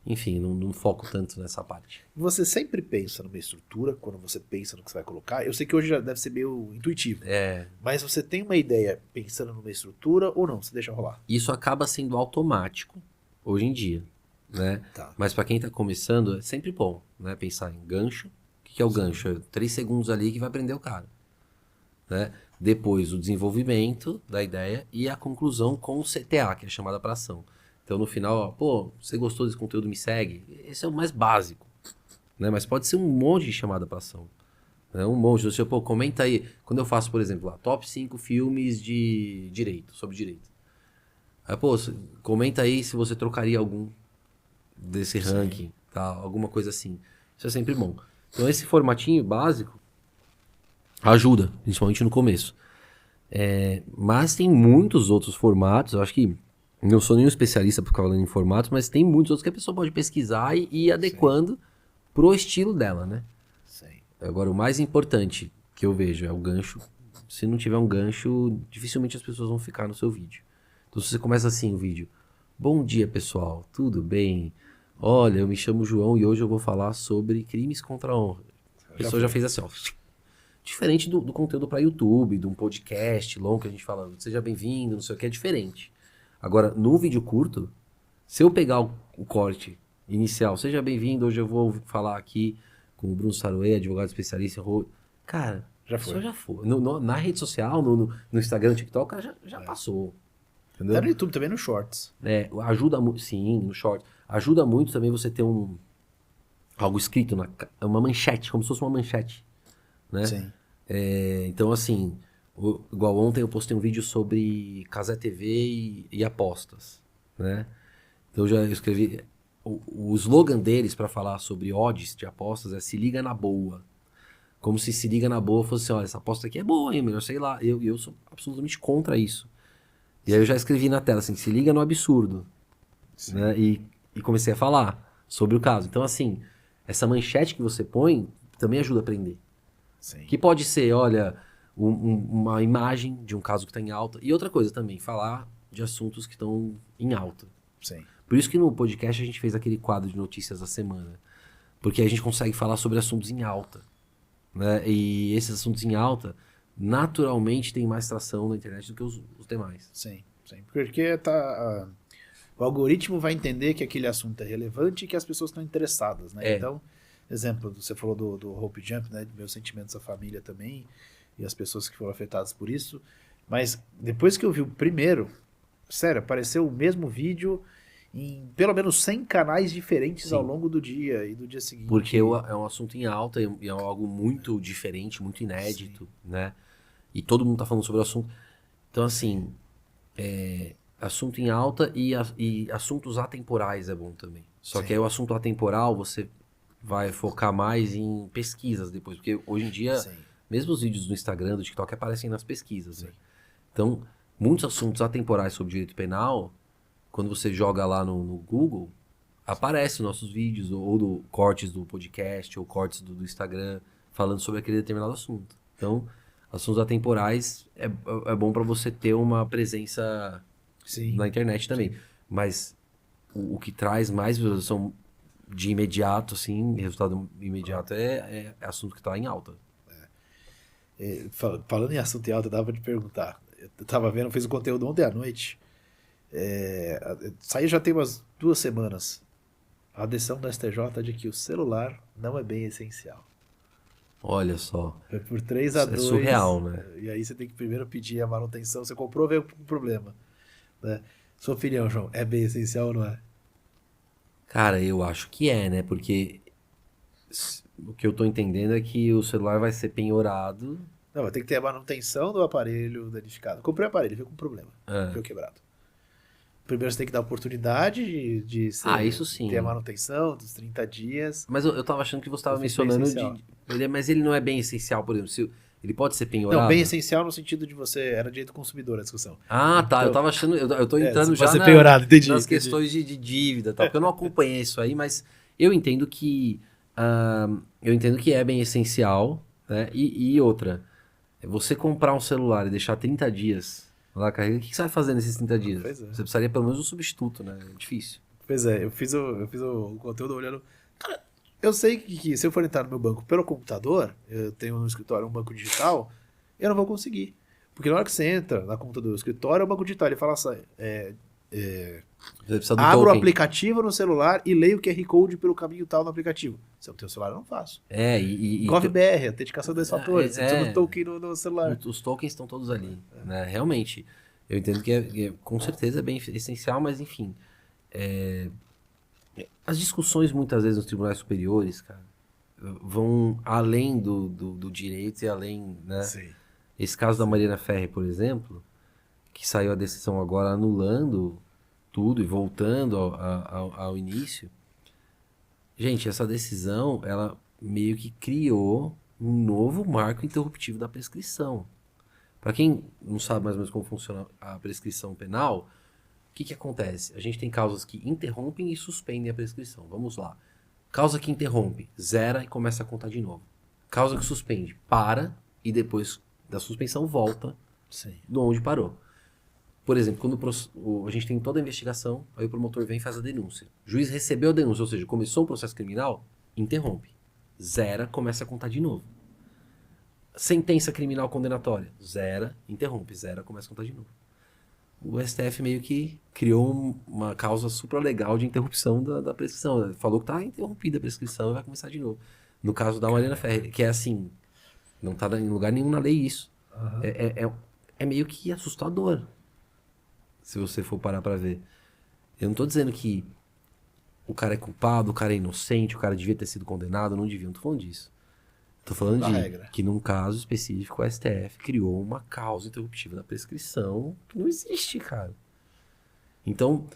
Enfim, não foco tanto nessa parte. Você sempre pensa numa estrutura quando você pensa no que você vai colocar? Eu sei que hoje já deve ser meio intuitivo. Mas você tem uma ideia pensando numa estrutura ou não? Você deixa rolar? Isso acaba sendo automático hoje em dia, né? Tá. Mas para quem tá começando, é sempre bom, né? Pensar em gancho. O que é o gancho? É 3 segundos ali que vai prender o cara, né? Depois o desenvolvimento da ideia e a conclusão com o CTA, que é a chamada para ação. Então no final, ó, pô, você gostou desse conteúdo, me segue. Esse é o mais básico, né? Mas pode ser um monte de chamada para ação, né? Um monte. Você, pô, comenta aí. Quando eu faço, por exemplo, lá, top 5 filmes de direito, sobre direito. Aí, pô, comenta aí se você trocaria algum desse ranking, tá? Alguma coisa assim. Isso é sempre bom. Então esse formatinho básico ajuda, principalmente no começo. Mas tem muitos outros formatos, eu acho que não sou nenhum especialista por ficar falando em formatos, mas tem muitos outros que a pessoa pode pesquisar e ir adequando pro estilo dela, né? Sim. Agora, o mais importante que eu vejo é o gancho. Se não tiver um gancho, dificilmente as pessoas vão ficar no seu vídeo. Então, se você começa assim o vídeo: bom dia, pessoal, tudo bem? Olha, eu me chamo João e hoje eu vou falar sobre crimes contra a honra. A pessoa já fez assim, ó. Diferente do conteúdo para YouTube, de um podcast longo que a gente fala, seja bem-vindo, não sei o que, é diferente. Agora, no vídeo curto, se eu pegar o corte inicial, seja bem-vindo, hoje eu vou falar aqui com o Bruno Saroê, advogado especialista em... Cara, já foi. Na rede social, no Instagram, no TikTok, o cara já passou. Entendeu? Até no YouTube também, no Shorts. Ajuda muito, sim, no Short. Ajuda muito também você ter algo escrito, uma manchete, como se fosse uma manchete, né? Sim. Então, assim, igual ontem eu postei um vídeo sobre Cazé TV e apostas, né? Então eu escrevi... O slogan deles para falar sobre odds de apostas é "se liga na boa". Como se liga na boa fosse, olha, essa aposta aqui é boa, hein, melhor sei lá. Eu sou absolutamente contra isso. E aí eu já escrevi na tela assim, se liga no absurdo. Né? E comecei a falar sobre o caso. Então, assim, essa manchete que você põe também ajuda a aprender. Sim. Que pode ser, olha, uma imagem de um caso que está em alta. E outra coisa também, falar de assuntos que estão em alta. Sim. Por isso que no podcast a gente fez aquele quadro de notícias da semana. Porque a gente consegue falar sobre assuntos em alta. Né? E esses assuntos em alta, naturalmente, tem mais tração na internet do que os demais. Sim, sim. Porque o algoritmo vai entender que aquele assunto é relevante e que as pessoas estão interessadas, né? Então, exemplo, você falou do Hope Jump, né? Meus sentimentos à família também, e as pessoas que foram afetadas por isso. Mas depois que eu vi o primeiro, sério, apareceu o mesmo vídeo em pelo menos 100 canais diferentes ao longo do dia e do dia seguinte. Porque é um assunto em alta e é algo muito diferente, muito inédito, né? E todo mundo tá falando sobre o assunto. Então, assim, assunto em alta e assuntos atemporais é bom também. Só Sim. que aí o assunto atemporal você vai focar mais em pesquisas depois. Porque hoje em dia, Sim. mesmo os vídeos do Instagram, do TikTok, aparecem nas pesquisas, né? Sim. Então, muitos assuntos atemporais sobre direito penal, quando você joga lá no Google, aparecem nossos vídeos, ou do cortes do podcast, ou cortes do Instagram, falando sobre aquele determinado assunto. Então, assuntos atemporais é bom para você ter uma presença Sim. na internet também. Mas o que traz mais visualização de imediato, assim, resultado imediato, é assunto que está em alta. Falando em assunto em alta, dava pra te perguntar. Eu tava vendo, fiz o conteúdo ontem à noite. Saiu já tem umas 2 semanas. A decisão do STJ de que o celular não é bem essencial. Olha só. Foi por 3 a Isso é 2 surreal, né? E aí você tem que primeiro pedir a manutenção. Você comprou, veio com problema. Né? Sua opinião, João, é bem essencial ou não é? Cara, eu acho que é, né? Porque o que eu tô entendendo é que o celular vai ser penhorado. Não, vai ter que ter a manutenção do aparelho danificado. Comprei o aparelho, veio com problema. Veio quebrado. Primeiro você tem que dar a oportunidade Isso ter a sim. manutenção dos 30 dias. Mas eu tava achando que você tava Eu fiz bem mencionando essencial. mas ele não é bem essencial, por exemplo. Ele pode ser Não, penhorado? bem essencial no sentido de você. Era direito do consumidor a discussão. Ah, tá. Eu Então, tava achando. Eu tô entrando se pode já ser penhorado, entendi. nas questões de dívida, tal, porque eu não acompanhei isso aí, mas eu entendo que. Eu entendo que é bem essencial, né? E outra, você comprar um celular e deixar 30 dias lá carregando, o que você vai fazer nesses 30 dias? Pois é. Você precisaria pelo menos um substituto, né? É difícil. Pois é, eu fiz o conteúdo olhando. Cara, eu sei que se eu for entrar no meu banco pelo computador, eu tenho no escritório um banco digital, eu não vou conseguir. Porque na hora que você entra na conta do escritório, é o banco digital. Ele fala assim: Você precisa do abra o token. aplicativo no celular e leia o QR Code pelo caminho tal no aplicativo. Se eu tenho celular, eu não faço. GovBR, autenticação 2 fatores. Você precisa do token no celular. Os tokens estão todos ali, né? Realmente, eu entendo que com certeza é bem essencial, mas enfim. As discussões muitas vezes nos tribunais superiores, cara, vão além do direito e além, né? Sim. Esse caso da Mariana Ferrer, por exemplo, que saiu a decisão agora anulando tudo e voltando ao início. Gente, essa decisão, ela meio que criou um novo marco interruptivo da prescrição. Para quem não sabe mais ou menos como funciona a prescrição penal, o que acontece? A gente tem causas que interrompem e suspendem a prescrição. Vamos lá. Causa que interrompe, zera e começa a contar de novo. Causa que suspende, para e depois da suspensão volta Sim. de onde parou. Por exemplo, quando a gente tem toda a investigação, aí o promotor vem e faz a denúncia. O juiz recebeu a denúncia, ou seja, começou um processo criminal, interrompe. Zera, começa a contar de novo. Sentença criminal condenatória, zera, interrompe. Zera, começa a contar de novo. O STF meio que criou uma causa supralegal de interrupção da prescrição. Falou que tá interrompida a prescrição e vai começar de novo. No caso da Mariana Ferrer, que é assim, não tá em lugar nenhum na lei isso. É meio que assustador, se você for parar pra ver. Eu não tô dizendo que o cara é culpado, o cara é inocente, o cara devia ter sido condenado, não devia, não tô falando disso. Tô falando de regra. que num caso específico o STF criou uma causa interruptiva da prescrição que não existe, cara. Então,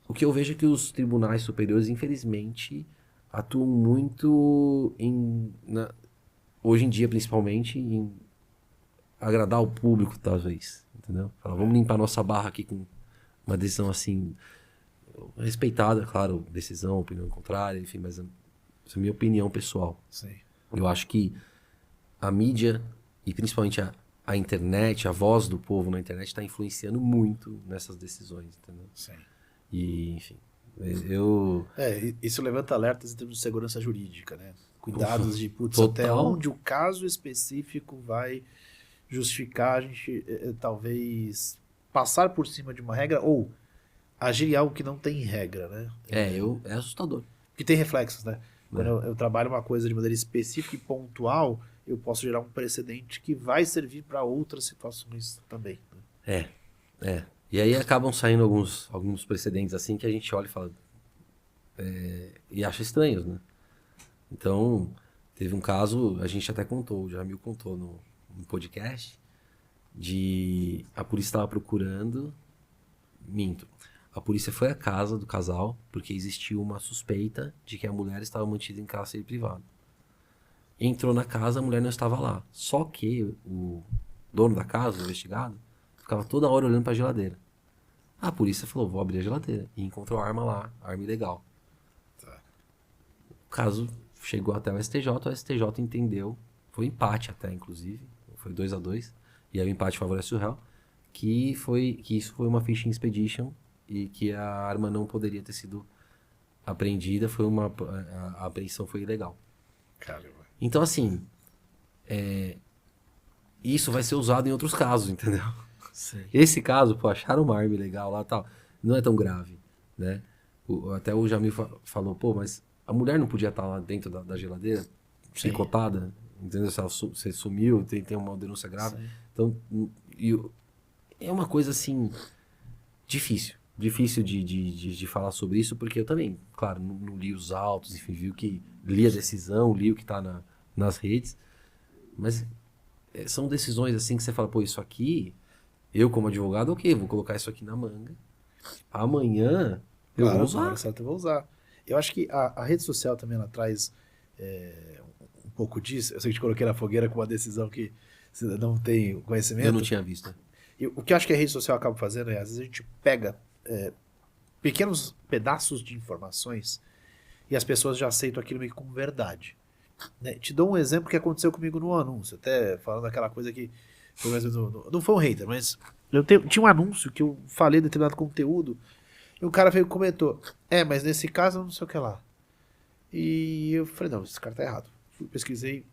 o que eu vejo é que os tribunais superiores, infelizmente, atuam muito hoje em dia, principalmente, em agradar o público, talvez. Entendeu? Fala, vamos limpar nossa barra aqui com uma decisão assim, respeitada, claro, decisão, opinião contrária, enfim, mas essa é a minha opinião pessoal. Sim. Eu acho que a mídia, e principalmente a internet, a voz do povo na internet, está influenciando muito nessas decisões, entendeu? Sim. E, enfim, Isso levanta alertas em termos de segurança jurídica, né? Cuidados de, putz, Total. até onde o caso específico vai justificar a gente, talvez, passar por cima de uma regra ou agir em algo que não tem regra, né? É assustador. Que tem reflexos, né? Quando eu trabalho uma coisa de maneira específica e pontual, eu posso gerar um precedente que vai servir para outras situações também. Né? E aí acabam saindo alguns precedentes assim que a gente olha e fala. E acha estranhos, né? Então, teve um caso, a gente até contou, o Jamil contou no podcast, de a polícia estava procurando Minto. A polícia foi à casa do casal porque existiu uma suspeita de que a mulher estava mantida em cárcere privado. Entrou na casa, a mulher não estava lá. Só que o dono da casa, o investigado, ficava toda hora olhando para a geladeira. A polícia falou, vou abrir a geladeira. E encontrou a arma lá, arma ilegal. Tá. O caso chegou até o STJ entendeu, foi empate até, inclusive, foi 2-2, e aí o empate favorece o réu, que isso foi uma fishing expedition e que a arma não poderia ter sido apreendida, a apreensão foi ilegal. Caramba. Então, assim, isso vai ser usado em outros casos, entendeu? Sim. Esse caso, pô, acharam uma arma ilegal lá e tal, não é tão grave, né? Até o Jamil falou, pô, mas a mulher não podia estar lá dentro da geladeira, picotada, entendeu? Se ela você sumiu, tem uma denúncia grave. Sim. Então, é uma coisa, assim, difícil de falar sobre isso, porque eu também, claro, não li os autos, enfim, li a decisão, li o que tá nas redes, mas são decisões, assim, que você fala, pô, isso aqui, eu como advogado, ok, vou colocar isso aqui na manga, amanhã eu vou usar. Na hora certa eu vou usar. Eu acho que a rede social também, ela traz um pouco disso. Eu sei que te coloquei na fogueira com uma decisão que você não tem conhecimento. Eu não tinha visto. E o que eu acho que a rede social acaba fazendo é, às vezes a gente pega pequenos pedaços de informações e as pessoas já aceitam aquilo meio como verdade. Né? Te dou um exemplo que aconteceu comigo no anúncio, até falando aquela coisa que foi mais ou menos não foi um hater, mas tinha um anúncio que eu falei determinado conteúdo e o cara veio e comentou, mas nesse caso não sei o que lá. E eu falei, não, esse cara tá errado. Pesquisei,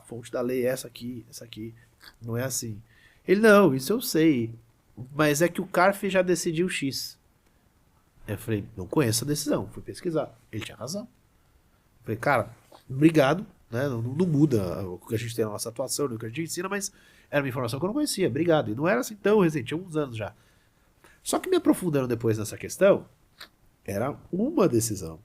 fonte da lei é essa aqui, não é assim. Ele, não, isso eu sei, mas é que o CARF já decidiu X. Eu falei, não conheço a decisão, fui pesquisar. Ele tinha razão. Eu falei, cara, obrigado, né? Não muda o que a gente tem na nossa atuação, o que a gente ensina, mas era uma informação que eu não conhecia, obrigado. E não era assim tão recente, tinha uns anos já. Só que me aprofundando depois nessa questão, era uma decisão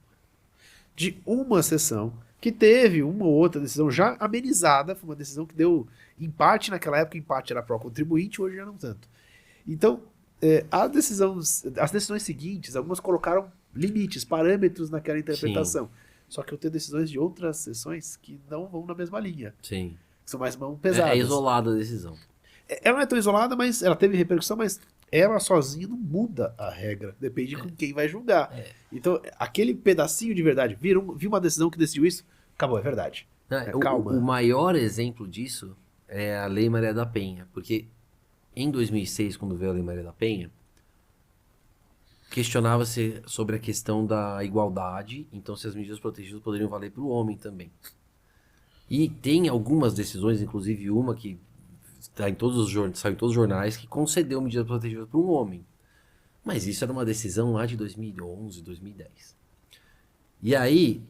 de uma sessão que teve uma ou outra decisão já amenizada, foi uma decisão que deu empate naquela época, empate era pró-contribuinte, hoje já não tanto. Então, as decisões seguintes, algumas colocaram limites, parâmetros naquela interpretação. Sim. Só que eu tenho decisões de outras sessões que não vão na mesma linha. Sim. Que são mais mão pesadas. É isolada a decisão. Ela não é tão isolada, mas ela teve repercussão, mas ela sozinha não muda a regra. Depende com quem vai julgar. Então, aquele pedacinho de verdade, viu uma decisão que decidiu isso, acabou, é verdade. Calma. O maior exemplo disso é a Lei Maria da Penha. Porque em 2006, quando veio a Lei Maria da Penha, questionava-se sobre a questão da igualdade, então se as medidas protegidas poderiam valer para o homem também. E tem algumas decisões, inclusive uma que saiu em todos os jornais, que concedeu medidas protegidas para um homem. Mas isso era uma decisão lá de 2011, 2010. E aí,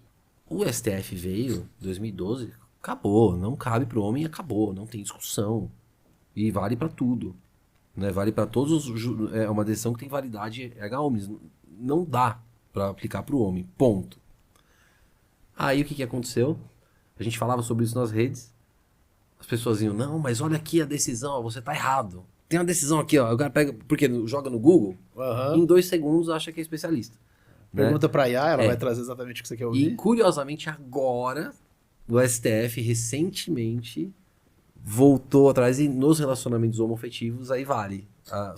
o STF veio em 2012, acabou, não cabe para o homem, acabou, não tem discussão. E vale para tudo. Né? Vale para todos os... É uma decisão que tem validade erga omnes. Não dá para aplicar para o homem, ponto. Aí o que aconteceu? A gente falava sobre isso nas redes. As pessoas iam, não, mas olha aqui a decisão, ó, você tá errado. Tem uma decisão aqui, ó. O cara pega, porque joga no Google, em 2 segundos acha que é especialista. Pergunta pra IA, ela vai trazer exatamente o que você quer ouvir. E curiosamente agora, o STF recentemente voltou atrás e nos relacionamentos homoafetivos aí vale.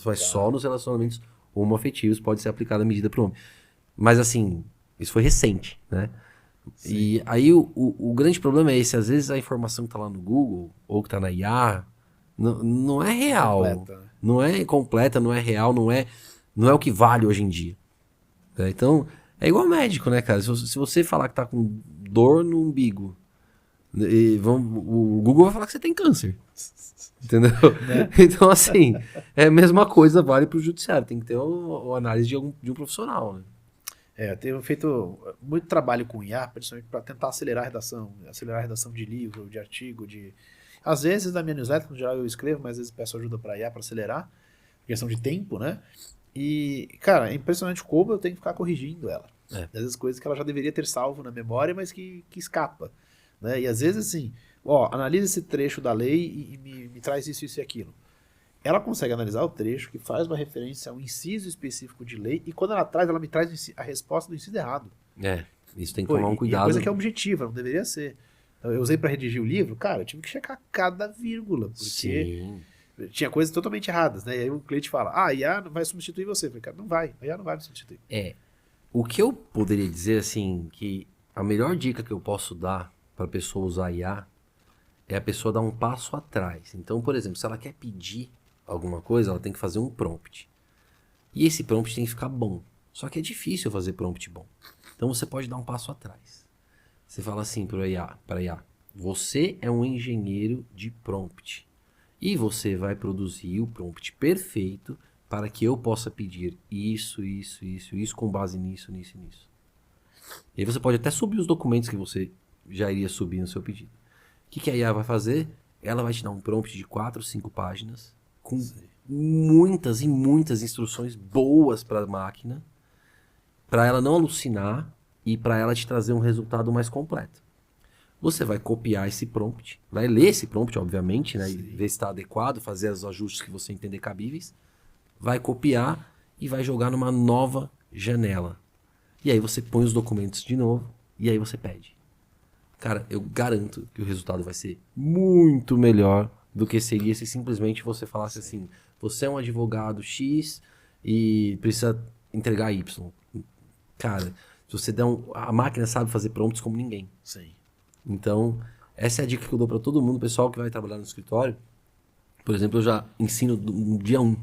Mas só nos relacionamentos homoafetivos pode ser aplicada a medida pro homem. Mas assim, isso foi recente, né? Sim. E aí o grande problema é esse, às vezes a informação que tá lá no Google, ou que tá na IA, não é real. Completa. Não é completa, não é real, não é o que vale hoje em dia. Então, é igual médico, né, cara? Se você falar que tá com dor no umbigo, o Google vai falar que você tem câncer. Entendeu? Né? Então, assim, é a mesma coisa, vale pro judiciário. Tem que ter uma análise de um profissional, né? Eu tenho feito muito trabalho com IA, principalmente para tentar acelerar a redação de livro, de artigo, Às vezes, na minha newsletter, no geral, eu escrevo, mas às vezes peço ajuda para IA para acelerar, questão de tempo, né? E, cara, é impressionante como eu tenho que ficar corrigindo ela. Às vezes, coisas que ela já deveria ter salvo na memória, mas que escapa. Né? E às vezes, assim, analisa esse trecho da lei e me traz isso e aquilo. ela consegue analisar o trecho que faz uma referência a um inciso específico de lei e quando ela traz, ela me traz a resposta do inciso errado. Isso tem que Pô, tomar um e a cuidado. coisa que é objetiva, não deveria ser. Então, eu usei para redigir o livro, cara, eu tive que checar cada vírgula, porque Sim. tinha coisas totalmente erradas, né? E aí o cliente fala, a IA não vai substituir você. Eu falei, cara, não vai, a IA não vai me substituir. O que eu poderia dizer, assim, que a melhor dica que eu posso dar para a pessoa usar IA é a pessoa dar um passo atrás. Então, por exemplo, se ela quer pedir alguma coisa, ela tem que fazer um prompt. E esse prompt tem que ficar bom. Só que é difícil fazer prompt bom. Então você pode dar um passo atrás. Você fala assim para IA, você é um engenheiro de prompt. E você vai produzir o prompt perfeito para que eu possa pedir isso, com base nisso, nisso e nisso. E aí você pode até subir os documentos que você já iria subir no seu pedido. O que a IA vai fazer? Ela vai te dar um prompt de 4, 5 páginas com muitas e muitas instruções boas para a máquina, para ela não alucinar e para ela te trazer um resultado mais completo. Você vai copiar esse prompt, vai ler esse prompt, obviamente, né, e ver se está adequado, fazer os ajustes que você entender cabíveis, vai copiar e vai jogar numa nova janela. E aí você põe os documentos de novo e aí você pede. Cara, eu garanto que o resultado vai ser muito melhor do que seria se simplesmente você falasse assim, você é um advogado X e precisa entregar Y. Cara, se você der a máquina sabe fazer prompts como ninguém. Sim. Então, essa é a dica que eu dou para todo mundo, pessoal que vai trabalhar no escritório. Por exemplo, eu já ensino no dia 1.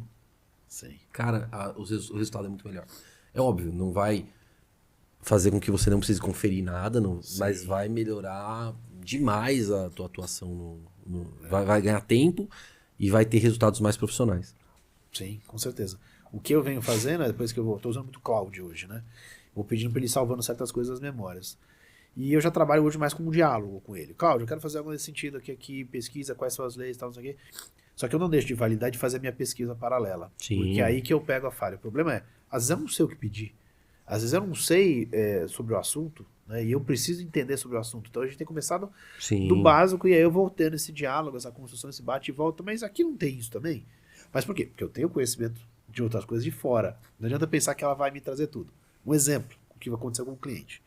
Sim. Cara, o resultado é muito melhor. É óbvio, não vai fazer com que você não precise conferir nada, mas vai melhorar demais a tua atuação. Vai ganhar tempo e vai ter resultados mais profissionais. Sim, com certeza. O que eu venho fazendo é, depois que eu tô usando muito cloud hoje, né? Vou pedindo para ele salvando certas coisas nas memórias. E eu já trabalho hoje mais com um diálogo com ele. Cláudio, eu quero fazer algo nesse sentido aqui, pesquisa, quais são as leis e tal, não sei o quê. Só que eu não deixo de validar e de fazer a minha pesquisa paralela. Sim. Porque é aí que eu pego a falha. O problema é, às vezes eu não sei o que pedir. Às vezes eu não sei sobre o assunto, né? E eu preciso entender sobre o assunto. Então a gente tem começado do básico e aí eu vou tendo esse diálogo, essa construção, esse bate e volta. Mas aqui não tem isso também. Mas por quê? Porque eu tenho conhecimento de outras coisas de fora. Não adianta pensar que ela vai me trazer tudo. Um exemplo, o que vai acontecer com o cliente.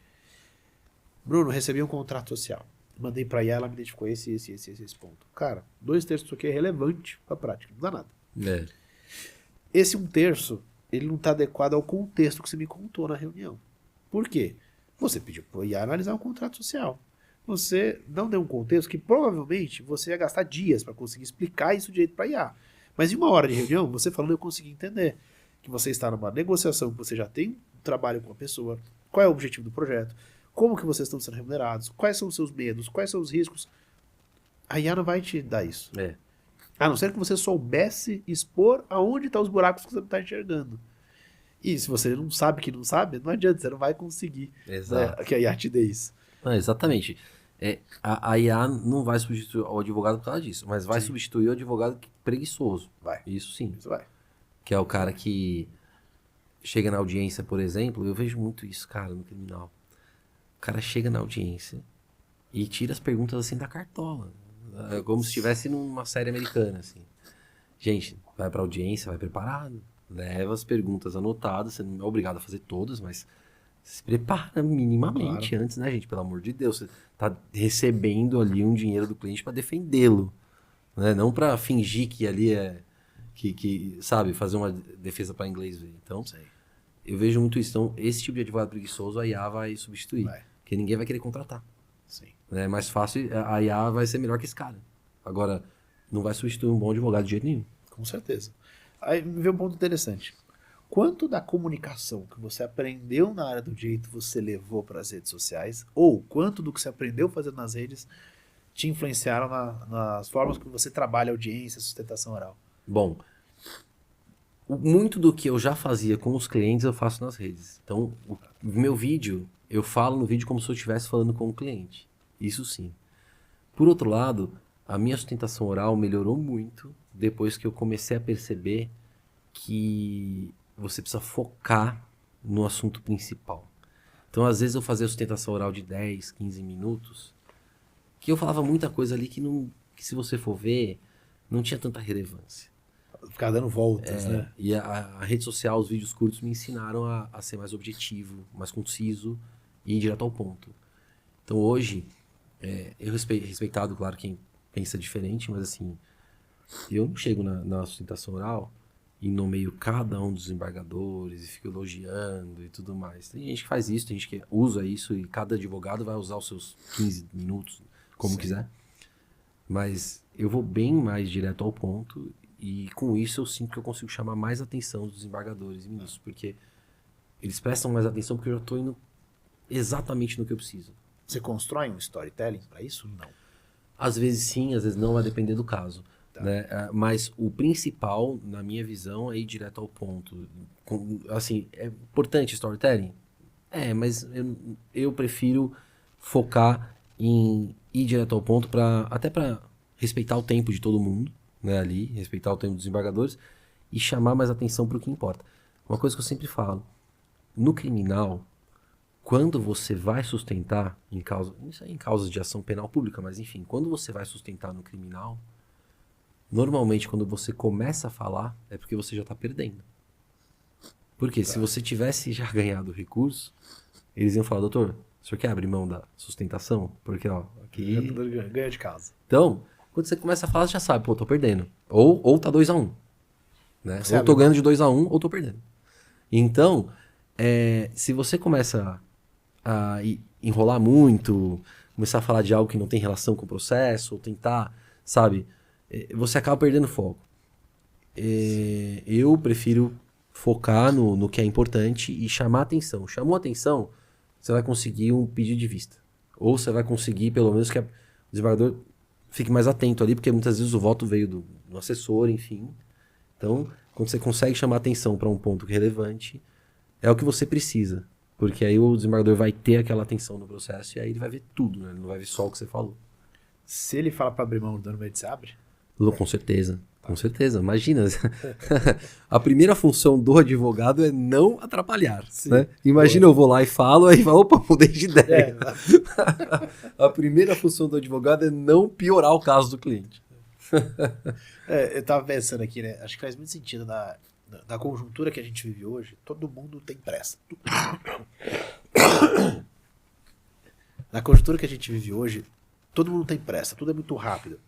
Bruno, recebi um contrato social. Mandei pra IA, ela me identificou esse ponto. Cara, 2/3 disso aqui é relevante pra prática, não dá nada. Esse 1/3, ele não tá adequado ao contexto que você me contou na reunião. Por quê? Você pediu pra IA analisar um contrato social. Você não deu um contexto que provavelmente você ia gastar dias para conseguir explicar isso direito pra IA. Mas em 1 hora de reunião, você falando, eu consegui entender que você está numa negociação, que você já tem um trabalho com a pessoa, qual é o objetivo do projeto, como que vocês estão sendo remunerados, quais são os seus medos, quais são os riscos. A IA não vai te dar isso. A não ser que você soubesse expor aonde estão os buracos que você não está enxergando. E se você não sabe que não sabe, não adianta, você não vai conseguir. Exato. Que a IA te dê isso. Exatamente. A IA não vai substituir o advogado por causa disso, mas vai substituir o advogado preguiçoso. Vai. Isso sim. Isso vai. Que é o cara que chega na audiência, por exemplo, eu vejo muito isso, cara, no criminal. O cara chega na audiência e tira as perguntas assim da cartola. Como se estivesse numa série americana, assim. Gente, vai pra audiência, vai preparado. Leva as perguntas anotadas, você não é obrigado a fazer todas, mas se prepara minimamente antes, né, gente? Pelo amor de Deus, você tá recebendo ali um dinheiro do cliente para defendê-lo, né? Não para fingir que ali sabe, fazer uma defesa para inglês ver. Então, eu vejo muito isso. Então, esse tipo de advogado preguiçoso a IA vai substituir, porque ninguém vai querer contratar. É mais fácil, a IA vai ser melhor que esse cara. Agora, não vai substituir um bom advogado de jeito nenhum. Com certeza. Aí vem um ponto interessante. Quanto da comunicação que você aprendeu na área do direito você levou para as redes sociais? Ou quanto do que você aprendeu fazendo nas redes te influenciaram nas formas que você trabalha audiência, sustentação oral? Bom, muito do que eu já fazia com os clientes eu faço nas redes. Então, o meu vídeo, eu falo no vídeo como se eu estivesse falando com o cliente. Isso sim. Por outro lado, a minha sustentação oral melhorou muito depois que eu comecei a perceber que você precisa focar no assunto principal. Então, às vezes eu fazia sustentação oral de 10, 15 minutos, que eu falava muita coisa ali que se você for ver, não tinha tanta relevância. Ficar dando voltas, né? E a rede social, os vídeos curtos me ensinaram a ser mais objetivo, mais conciso e ir direto ao ponto. Então hoje, eu respeitado, claro, quem pensa diferente, mas assim, eu não chego na sustentação oral e nomeio cada um dos desembargadores e fico elogiando e tudo mais. Tem gente que faz isso, tem gente que usa isso e cada advogado vai usar os seus 15 minutos, como quiser. Mas eu vou bem mais direto ao ponto e com isso eu sinto que eu consigo chamar mais atenção dos desembargadores e ministros, porque eles prestam mais atenção porque eu já estou indo exatamente no que eu preciso. Você constrói um storytelling para isso? Não. Às vezes sim, às vezes não, vai depender do caso. Tá. Né? Mas o principal, na minha visão, é ir direto ao ponto. Assim, é importante storytelling? Mas eu prefiro focar em ir direto ao ponto, até para respeitar o tempo de todo mundo, né, ali, respeitar o tempo dos desembargadores e chamar mais atenção para o que importa. Uma coisa que eu sempre falo, no criminal, quando você vai sustentar isso é em causas de ação penal pública, mas enfim, quando você vai sustentar no criminal, normalmente quando você começa a falar, é porque você já está perdendo. Porque se você tivesse já ganhado o recurso, eles iam falar, doutor, o senhor quer abrir mão da sustentação? Porque, ó, aqui... Ganha de casa. Então, quando você começa a falar, você já sabe, pô, tô perdendo. Ou tá 2-1. Né? Você ou tô abre ganhando de 2-1, ou tô perdendo. Então, se você começa a enrolar muito, começar a falar de algo que não tem relação com o processo, ou tentar, sabe, você acaba perdendo foco. Eu prefiro focar no que é importante e chamar atenção. Chamou atenção, você vai conseguir um pedido de vista. Ou você vai conseguir, pelo menos, que o desembargador fique mais atento ali, porque muitas vezes o voto veio do assessor, enfim. Então, quando você consegue chamar atenção para um ponto relevante, é o que você precisa. Porque aí o desembargador vai ter aquela atenção no processo e aí ele vai ver tudo, né? Ele não vai ver só o que você falou. Se ele fala para abrir mão normalmente, você abre? Com certeza. Com certeza, imagina. A primeira função do advogado é não atrapalhar. Né? Imagina, eu vou lá e falo, aí fala, opa, mudei de ideia. A primeira função do advogado é não piorar o caso do cliente. Eu tava pensando aqui, né? Acho que faz muito sentido na conjuntura que a gente vive hoje, todo mundo tem pressa. Na conjuntura que a gente vive hoje, todo mundo tem pressa, tudo é muito rápido.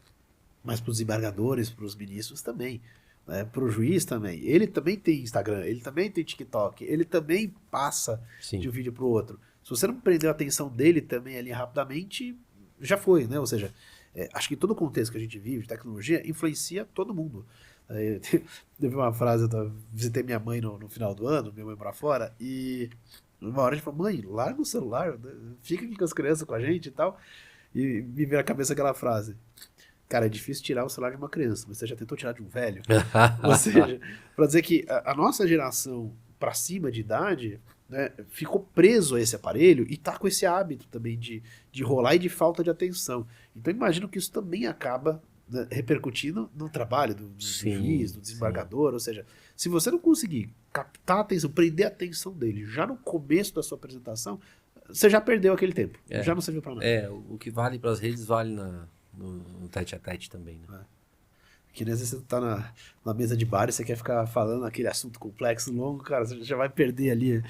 Mas para os desembargadores, para os ministros também, né? Para o juiz também. Ele também tem Instagram, ele também tem TikTok, ele também passa de um vídeo para o outro. Se você não prendeu a atenção dele também ali rapidamente, já foi, né? Ou seja, acho que todo o contexto que a gente vive de tecnologia influencia todo mundo. Teve uma frase, eu visitei minha mãe no final do ano, minha mãe para fora, e uma hora a gente falou, mãe, larga o celular, fica aqui com as crianças com a gente e tal. E me veio à cabeça aquela frase. Cara, é difícil tirar o celular de uma criança, mas você já tentou tirar de um velho? Ou seja, para dizer que a nossa geração para cima de idade, né, ficou preso a esse aparelho e tá com esse hábito também de rolar e de falta de atenção. Então imagino que isso também acaba, né, repercutindo no trabalho do juiz, do desembargador. Ou seja, se você não conseguir captar a atenção, prender a atenção dele já no começo da sua apresentação, você já perdeu aquele tempo. Já não serviu para nada. O que vale para as redes vale no tete-a-tete também, né? Que nem às vezes você tá na mesa de bar e você quer ficar falando aquele assunto complexo, longo, cara, você já vai perder ali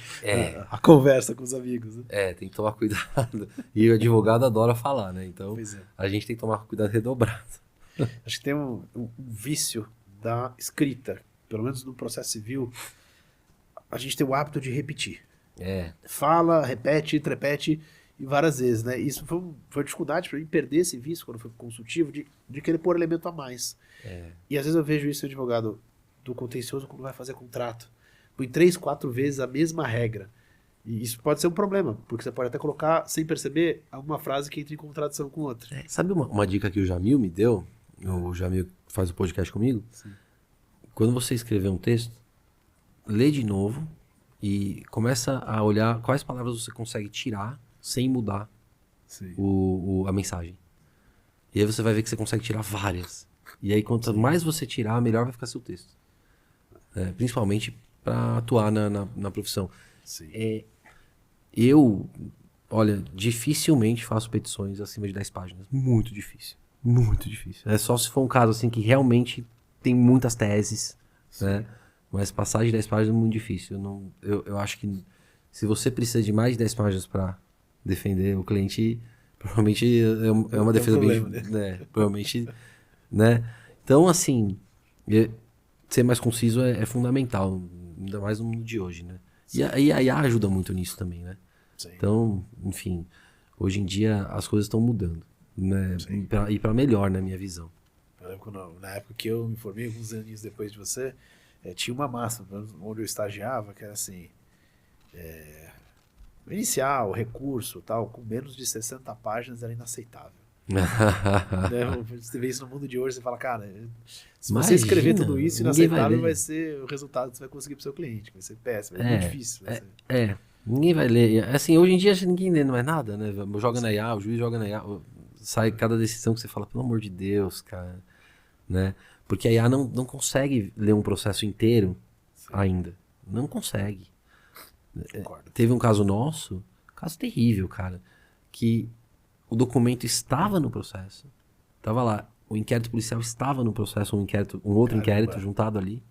a conversa com os amigos. Né? Tem que tomar cuidado. E o advogado adora falar, né? Então, a gente tem que tomar cuidado redobrado. Acho que tem um vício da escrita, pelo menos no processo civil, a gente tem o hábito de repetir. Fala, repete, e várias vezes, né? Isso foi uma dificuldade para mim perder esse vício quando foi consultivo, de querer pôr elemento a mais. E às vezes eu vejo isso em advogado do contencioso quando vai fazer contrato. Põe 3, 4 vezes a mesma regra. E isso pode ser um problema, porque você pode até colocar, sem perceber, alguma frase que entra em contradição com outra. Sabe uma dica que o Jamil me deu? O Jamil faz o podcast comigo? Sim. Quando você escrever um texto, lê de novo e começa a olhar quais palavras você consegue tirar sem mudar a mensagem. E aí você vai ver que você consegue tirar várias. E aí quanto mais você tirar, melhor vai ficar seu texto. Principalmente para atuar na profissão. Eu, olha, dificilmente faço petições acima de 10 páginas. Muito difícil. Muito difícil. É só se for um caso assim que realmente tem muitas teses, né? Mas passar de 10 páginas é muito difícil. Eu acho que se você precisa de mais de 10 páginas para defender o cliente, provavelmente é uma defesa problema, bem... Né? Provavelmente, né? Então, assim, ser mais conciso é fundamental, ainda mais no mundo de hoje, né? E a IA ajuda muito nisso também, né? Sim. Então, enfim, hoje em dia as coisas estão mudando, né? E para melhor, na minha visão. Eu lembro quando, na época que eu me formei, alguns anos depois de você, tinha uma massa onde eu estagiava, que era assim, inicial, recurso, tal, com menos de 60 páginas era inaceitável. Né? Você vê isso no mundo de hoje, você fala, cara, se você escrever tudo isso, inaceitável vai ser o resultado que você vai conseguir pro seu cliente, vai ser péssimo, é muito difícil. Ninguém vai ler. Assim, hoje em dia ninguém lê mais nada, né? Joga na IA, o juiz joga na IA, sai cada decisão que você fala, pelo amor de Deus, cara, né? Porque a IA não consegue ler um processo inteiro ainda. Não consegue. Teve um caso nosso, caso terrível, cara, que o documento estava no processo. Tava lá, o inquérito policial estava no processo, um outro inquérito juntado ali.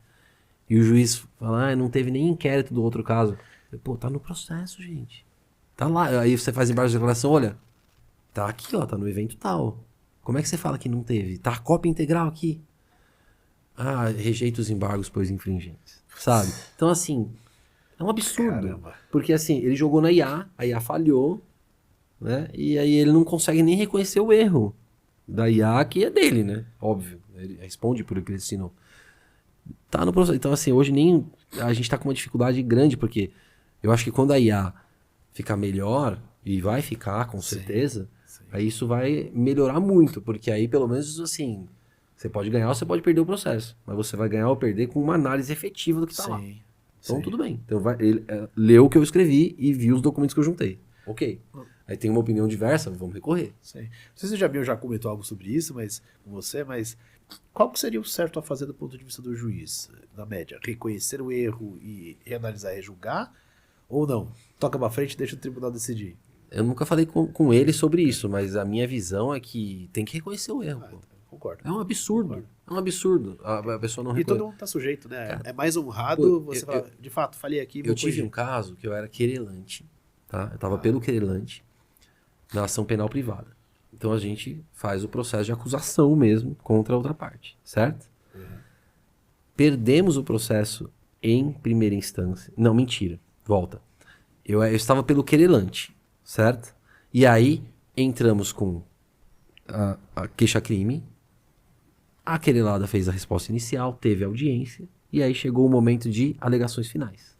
E o juiz fala, não teve nem inquérito do outro caso. Eu, pô, tá no processo, gente. Tá lá. Aí você faz embaixo de declaração, olha, tá aqui, ó, tá no evento tal. Como é que você fala que não teve? Tá a cópia integral aqui. Ah, rejeita os embargos, pois infringentes. Sabe? Então, assim, é um absurdo. Caramba. Porque, assim, ele jogou na IA, a IA falhou, né? E aí ele não consegue nem reconhecer o erro da IA, que é dele, né? Óbvio. Ele responde por o que ele ensinou. Tá no processo. Então, assim, hoje nem a gente tá com uma dificuldade grande, porque eu acho que quando a IA ficar melhor, e vai ficar, com certeza, aí isso vai melhorar muito, porque aí, pelo menos, assim, você pode ganhar ou você pode perder o processo, mas você vai ganhar ou perder com uma análise efetiva do que tá lá. Então, tudo bem. Então, ele leu o que eu escrevi e viu os documentos que eu juntei. Ok. Aí tem uma opinião diversa, vamos recorrer. Sim. Não sei se você já comentou algo sobre isso, mas com você, mas qual que seria o certo a fazer do ponto de vista do juiz, na média? Reconhecer o erro e reanalisar e rejulgar? Ou não? Toca pra frente e deixa o tribunal decidir. Eu nunca falei com ele sobre isso, mas a minha visão é que tem que reconhecer o erro. Concordo. É um absurdo. Concordo. É um absurdo. A pessoa não reconhece. E todo mundo tá sujeito, né? Cara, é mais honrado você falar, de fato, falei aqui. Eu tive um caso que eu era querelante, tá? Eu tava pelo querelante na ação penal privada. Então a gente faz o processo de acusação mesmo contra a outra parte, certo? Perdemos o processo em primeira instância. Não, mentira. Volta. Eu estava pelo querelante, certo? E aí entramos com a queixa-crime. A querelada fez a resposta inicial, teve audiência, e aí chegou o momento de alegações finais.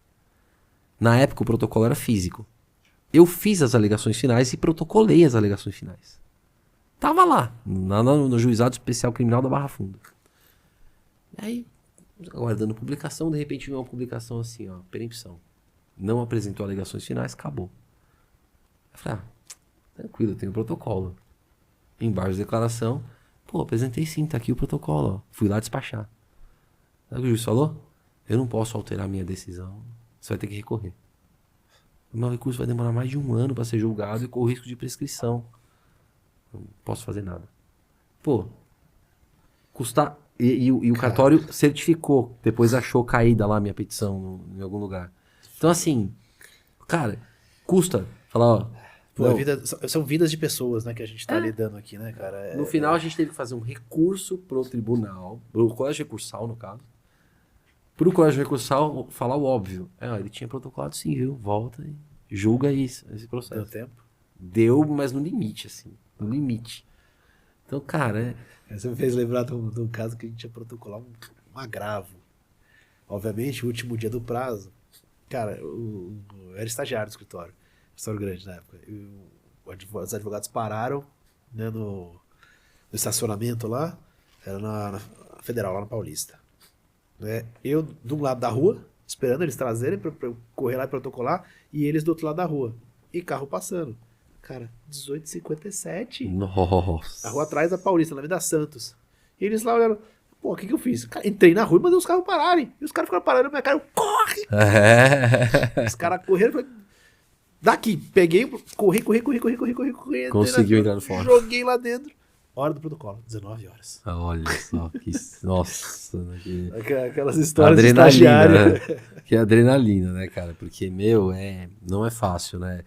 Na época o protocolo era físico. Eu fiz as alegações finais e protocolei as alegações finais. Tava lá, no Juizado Especial Criminal da Barra Funda. E aí, aguardando publicação, de repente veio uma publicação assim, ó, perempção. Não apresentou alegações finais, acabou. Eu falei, tranquilo, eu tenho o protocolo. Embargo de declaração. Pô, apresentei sim, tá aqui o protocolo, ó. Fui lá despachar. Sabe o que o juiz falou? Eu não posso alterar minha decisão, você vai ter que recorrer. O meu recurso vai demorar mais de 1 ano para ser julgado e corro risco de prescrição. Não posso fazer nada. Pô, custar... E o cartório certificou, depois achou caída lá a minha petição em algum lugar. Então, assim, cara, custa falar, ó... Pô, são vidas de pessoas, né, que a gente tá lidando aqui, né, cara? No final, a gente teve que fazer um recurso pro tribunal, pro colégio recursal, no caso. Pro colégio recursal falar o óbvio. Ele tinha protocolado sim, viu? Volta e julga isso, esse processo. Deu tempo? Deu, mas no limite, assim. No limite. Então, cara... Você me fez lembrar de um caso que a gente ia protocolar um agravo. Obviamente, o último dia do prazo. Cara, eu era estagiário do escritório grande na época. Os advogados pararam, né, no estacionamento lá, era na Federal, lá na Paulista. Né? Eu, de um lado da rua, esperando eles trazerem pra eu correr lá e protocolar, e eles do outro lado da rua. E carro passando. Cara, 18h57. Nossa. A rua atrás da Paulista, na Avenida Santos. E eles lá olharam, pô, o que eu fiz? Cara, entrei na rua e mandei os carros pararem. E os caras ficaram parando na minha cara, eu, corre! Os caras correram, falei, daqui, peguei, corri. Conseguiu entrar no fórum. Joguei lá dentro. Hora do protocolo, 19 horas. Olha só, que... Nossa, né, que... Aquelas histórias de Adrenalina, estagiário. né? Que adrenalina, né, cara? Porque, meu, não é fácil, né?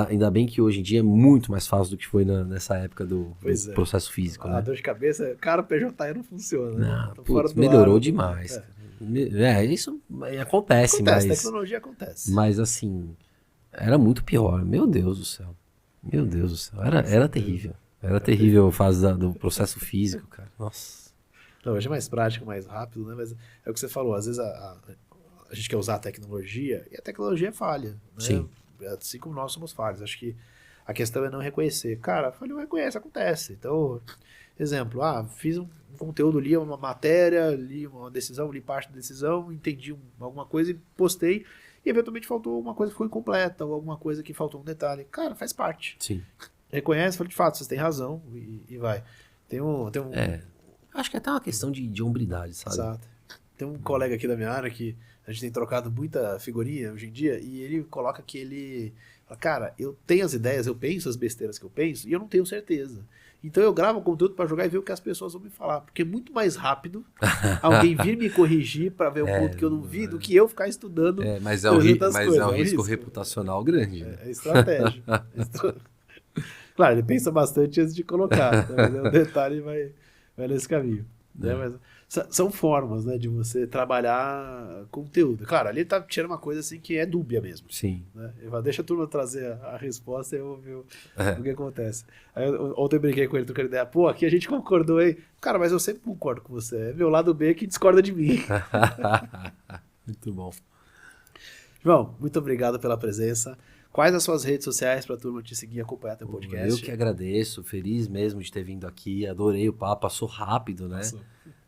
Ainda bem que hoje em dia é muito mais fácil do que foi nessa época do Pois é. processo físico, A né? dor de cabeça, cara, o PJE não funciona, né? Não, Tô putz, fora do melhorou ar, demais. é. Isso acontece, Acontece, mas... tecnologia acontece. Mas assim, era muito pior. Meu Deus do céu. Meu Deus do céu. Era terrível. Era terrível a fase do processo físico, cara. Nossa. Não, hoje é mais prático, mais rápido, né? Mas é o que você falou, às vezes a gente quer usar a tecnologia e a tecnologia é falha, né? Sim. Assim como nós somos falhos. Acho que a questão é não reconhecer. Cara, falhou, reconhece, acontece. Então, exemplo, fiz um conteúdo, li uma matéria, li uma decisão, li parte da decisão, entendi alguma coisa e postei, e eventualmente faltou alguma coisa que ficou incompleta, ou alguma coisa que faltou um detalhe. Cara, faz parte. Sim. Reconhece, fala, de fato, vocês têm razão, e vai. Tem um Acho que é até uma questão de hombridade, sabe? Exato. Tem um colega aqui da minha área que a gente tem trocado muita figurinha hoje em dia, e ele coloca que ele fala, cara, eu tenho as ideias, eu penso as besteiras que eu penso, e eu não tenho certeza. Então eu gravo conteúdo para jogar e ver o que as pessoas vão me falar, porque é muito mais rápido alguém vir me corrigir para ver um ponto que eu não vi do que eu ficar estudando. Mas é um risco risco reputacional grande, né? É estratégia. Claro, ele pensa bastante antes de colocar, né? Mas o detalhe vai nesse caminho. Né? Mas são formas, né, de você trabalhar conteúdo. Claro, ali ele tá tirando uma coisa assim que é dúbia mesmo. Sim. Né? Ele fala, deixa a turma trazer a resposta e eu vou ver o que acontece. Aí, ontem eu brinquei com ele, trocando ideia. Pô, aqui a gente concordou aí. Cara, mas eu sempre concordo com você. É meu lado B que discorda de mim. Muito bom. João, muito obrigado pela presença. Quais as suas redes sociais para a turma te seguir e acompanhar teu podcast? Eu que agradeço, feliz mesmo de ter vindo aqui, adorei o papo, passou rápido, né? Passou.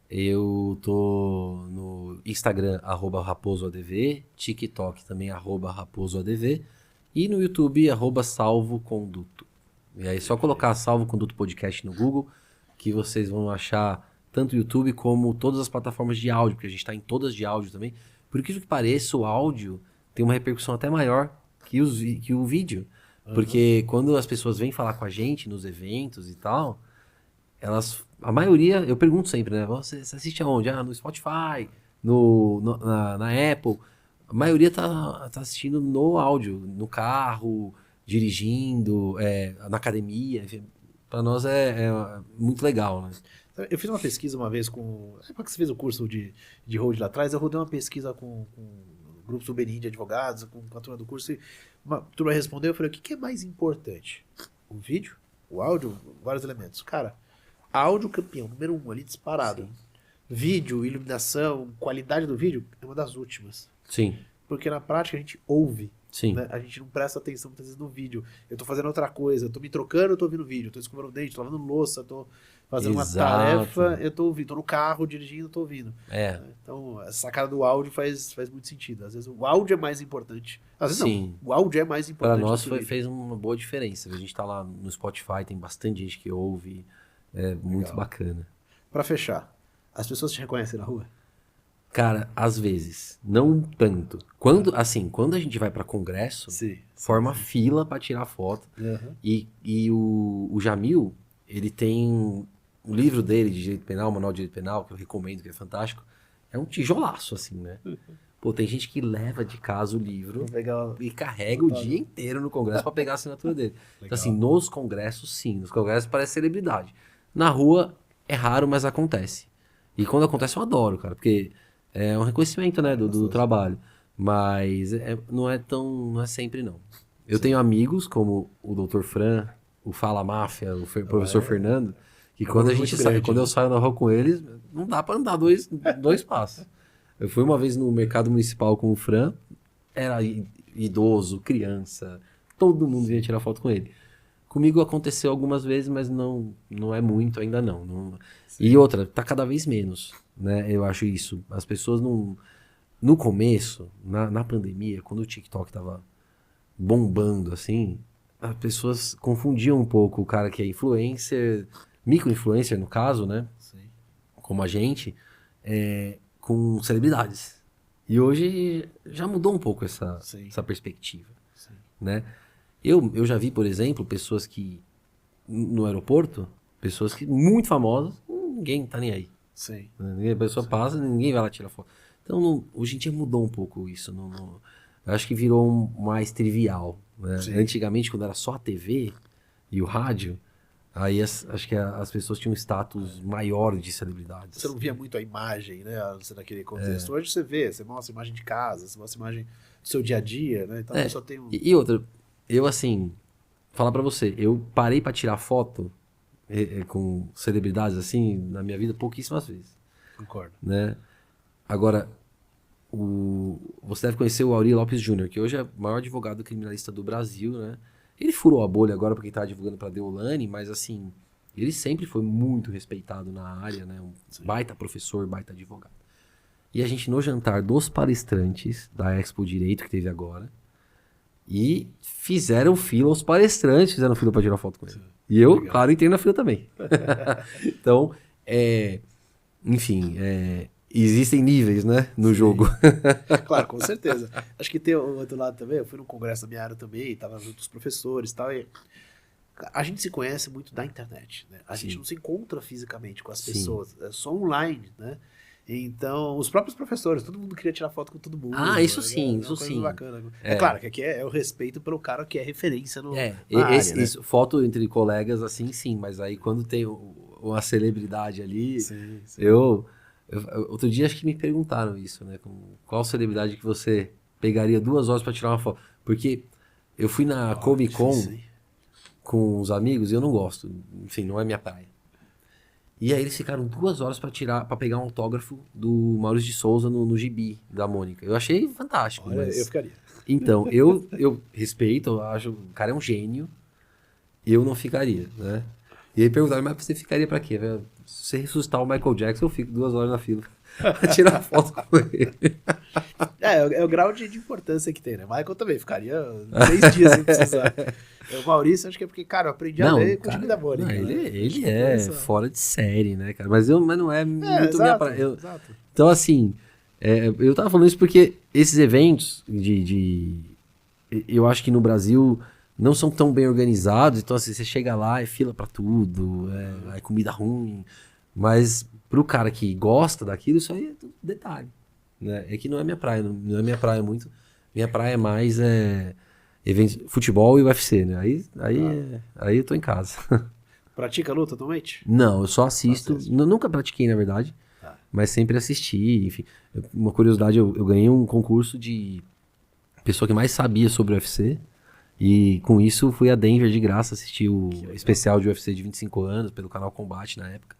Eu tô no Instagram, @raposoadv, TikTok também, @raposoadv, e no YouTube, @salvoconduto. E aí é só colocar Salvo Conduto Podcast no Google, que vocês vão achar tanto o YouTube como todas as plataformas de áudio, porque a gente está em todas de áudio também. Por incrível que pareça, o áudio tem uma repercussão até maior que o vídeo. Porque quando as pessoas vêm falar com a gente nos eventos e tal, a maioria, eu pergunto sempre, né? Você assiste aonde? No Spotify, na Apple. A maioria tá assistindo no áudio, no carro, dirigindo, na academia. Enfim, pra nós é muito legal, né? Eu fiz uma pesquisa uma vez Depois que você fez o curso de hold lá atrás, eu rodei uma pesquisa com grupos do Benin de advogados, com a turma do curso, e uma turma respondeu, eu falei, o que é mais importante? O vídeo? O áudio? Vários elementos. Cara, áudio campeão, número 1 ali, disparado. Sim. Vídeo, iluminação, qualidade do vídeo, é uma das últimas. Sim. Porque na prática a gente ouve. Sim. Né? A gente não presta atenção muitas vezes no vídeo. Eu tô fazendo outra coisa, eu tô me trocando, eu tô ouvindo vídeo, eu tô escovando o dente, tô lavando louça, eu tô fazendo uma tarefa, eu tô ouvindo, tô no carro dirigindo, eu tô ouvindo. Então, essa sacada do áudio faz muito sentido. Às vezes o áudio é mais importante. Às vezes Sim. não, o áudio é mais importante. Para nós fez uma boa diferença. A gente tá lá no Spotify, tem bastante gente que ouve, é muito bacana. Pra fechar, as pessoas te reconhecem na rua? Cara, às vezes, não tanto. Quando a gente vai para congresso, forma fila para tirar foto. Uhum. E o Jamil, ele tem um livro dele de direito penal, Manual de Direito Penal, que eu recomendo, que é fantástico. É um tijolaço, assim, né? Pô, tem gente que leva de casa o livro e carrega o dia inteiro no congresso para pegar a assinatura dele. Então, assim, nos congressos, sim. Nos congressos parece celebridade. Na rua, é raro, mas acontece. E quando acontece, eu adoro, cara, porque é um reconhecimento, né, do trabalho. Mas não é sempre, não. Eu tenho amigos, como o Dr. Fran, o Fala Máfia, o professor Fernando, que quando eu saio na rua com eles, não dá para andar dois passos. Eu fui uma vez no mercado municipal com o Fran, era idoso, criança, todo mundo vinha tirar foto com ele. Comigo aconteceu algumas vezes, mas não é muito, ainda não. E outra, tá cada vez menos, né? Eu acho isso. As pessoas não... No começo, na pandemia, quando o TikTok tava bombando, assim, as pessoas confundiam um pouco o cara que é influencer, micro-influencer no caso, né? Sim. Como a gente, com celebridades. E hoje já mudou um pouco essa perspectiva, né? Eu já vi, por exemplo, pessoas que no aeroporto Pessoas que muito famosas, ninguém tá nem aí. Sim. A pessoa passa, ninguém vai lá tirar foto. Então, hoje em dia mudou um pouco isso. Eu acho que virou mais trivial. Né? Antigamente, quando era só a TV e o rádio, aí acho que as pessoas tinham um status maior de celebridades. Você não via muito a imagem, né? Você naquele contexto. Hoje você mostra a imagem de casa, você mostra a imagem do seu dia a dia, né? Então a pessoa tem um... E outra, eu assim, falar pra você, eu parei pra tirar foto com celebridades assim, na minha vida, pouquíssimas vezes. Concordo. Né? Agora, você deve conhecer o Aury Lopes Jr., que hoje é o maior advogado criminalista do Brasil, né? Ele furou a bolha agora porque tá divulgando pra Deolane, mas assim, ele sempre foi muito respeitado na área, né? Um baita professor, baita advogado. E a gente, no jantar dos palestrantes da Expo Direito, que teve agora, e fizeram fila, os palestrantes fizeram fila pra tirar foto com ele. E eu, legal, claro, entrei na fila também. Então, enfim, existem níveis, né, no jogo. Claro, com certeza. Acho que tem o outro lado também. Eu fui num congresso da minha área também, tava junto com os professores e tal. E a gente se conhece muito da internet, né? A gente não se encontra fisicamente com as pessoas, é só online, né? Então, os próprios professores, todo mundo queria tirar foto com todo mundo. Ah, isso né? sim, isso sim. Bacana. É claro que aqui é o respeito pelo cara que é referência na área, né? Foto entre colegas, assim, sim. Mas aí quando tem uma celebridade ali, sim. Outro dia acho que me perguntaram isso, né? Qual celebridade que você pegaria 2 horas pra tirar uma foto? Porque eu fui na Comic Con com os amigos e eu não gosto. Enfim, não é minha praia. E aí eles ficaram 2 horas pra pegar um autógrafo do Maurício de Souza no gibi da Mônica. Eu achei fantástico. Olha, eu ficaria. Então, eu respeito, eu acho o cara é um gênio. Eu não ficaria, né? E aí perguntaram, mas você ficaria pra quê? Se você ressuscitar o Michael Jackson, eu fico 2 horas na fila pra tirar foto com ele. É o grau de importância que tem, né? Michael também ficaria 3 dias sem precisar. O Maurício, acho que é porque, cara, eu aprendi a ler com o time da Mônica. Ele é fora de série, né, cara? Mas não é muito minha praia. Exato. Então, assim, eu tava falando isso porque esses eventos eu acho que no Brasil não são tão bem organizados. Então, assim, você chega lá, é fila pra tudo, é comida ruim. Mas pro cara que gosta daquilo, isso aí é tudo detalhe. Né? É que não é minha praia, não é minha praia muito. Minha praia é mais eventos, futebol e UFC, né? Aí eu tô em casa. Pratica luta atualmente? Não, eu só assisto. Nunca pratiquei, na verdade. Mas sempre assisti, enfim. Uma curiosidade, eu ganhei um concurso de pessoa que mais sabia sobre o UFC. E com isso fui a Denver de graça assistir o especial de UFC de 25 anos pelo canal Combate na época.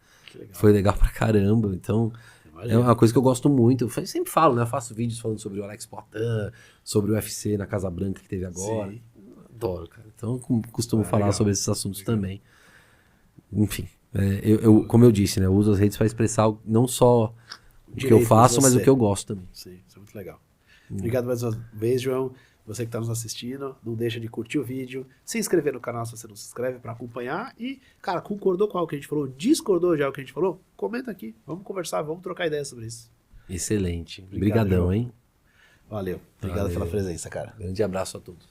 Foi legal pra caramba. Então, é uma coisa que eu gosto muito. Eu sempre falo, né? Eu faço vídeos falando sobre o Alex Poatan, sobre o UFC na Casa Branca que teve agora. Sim. Adoro, cara. Então, costumo falar sobre esses assuntos também. Enfim, como eu disse, né? Eu uso as redes para expressar não só o que eu faço, mas o que eu gosto também. Sim, isso é muito legal. Obrigado mais uma vez, João. Você que está nos assistindo, não deixa de curtir o vídeo, se inscrever no canal se você não se inscreve para acompanhar e, cara, concordou com algo que a gente falou, discordou de algo que a gente falou? Comenta aqui, vamos conversar, vamos trocar ideias sobre isso. Excelente. Obrigadão, hein? Valeu. Obrigado pela presença, cara. Grande abraço a todos.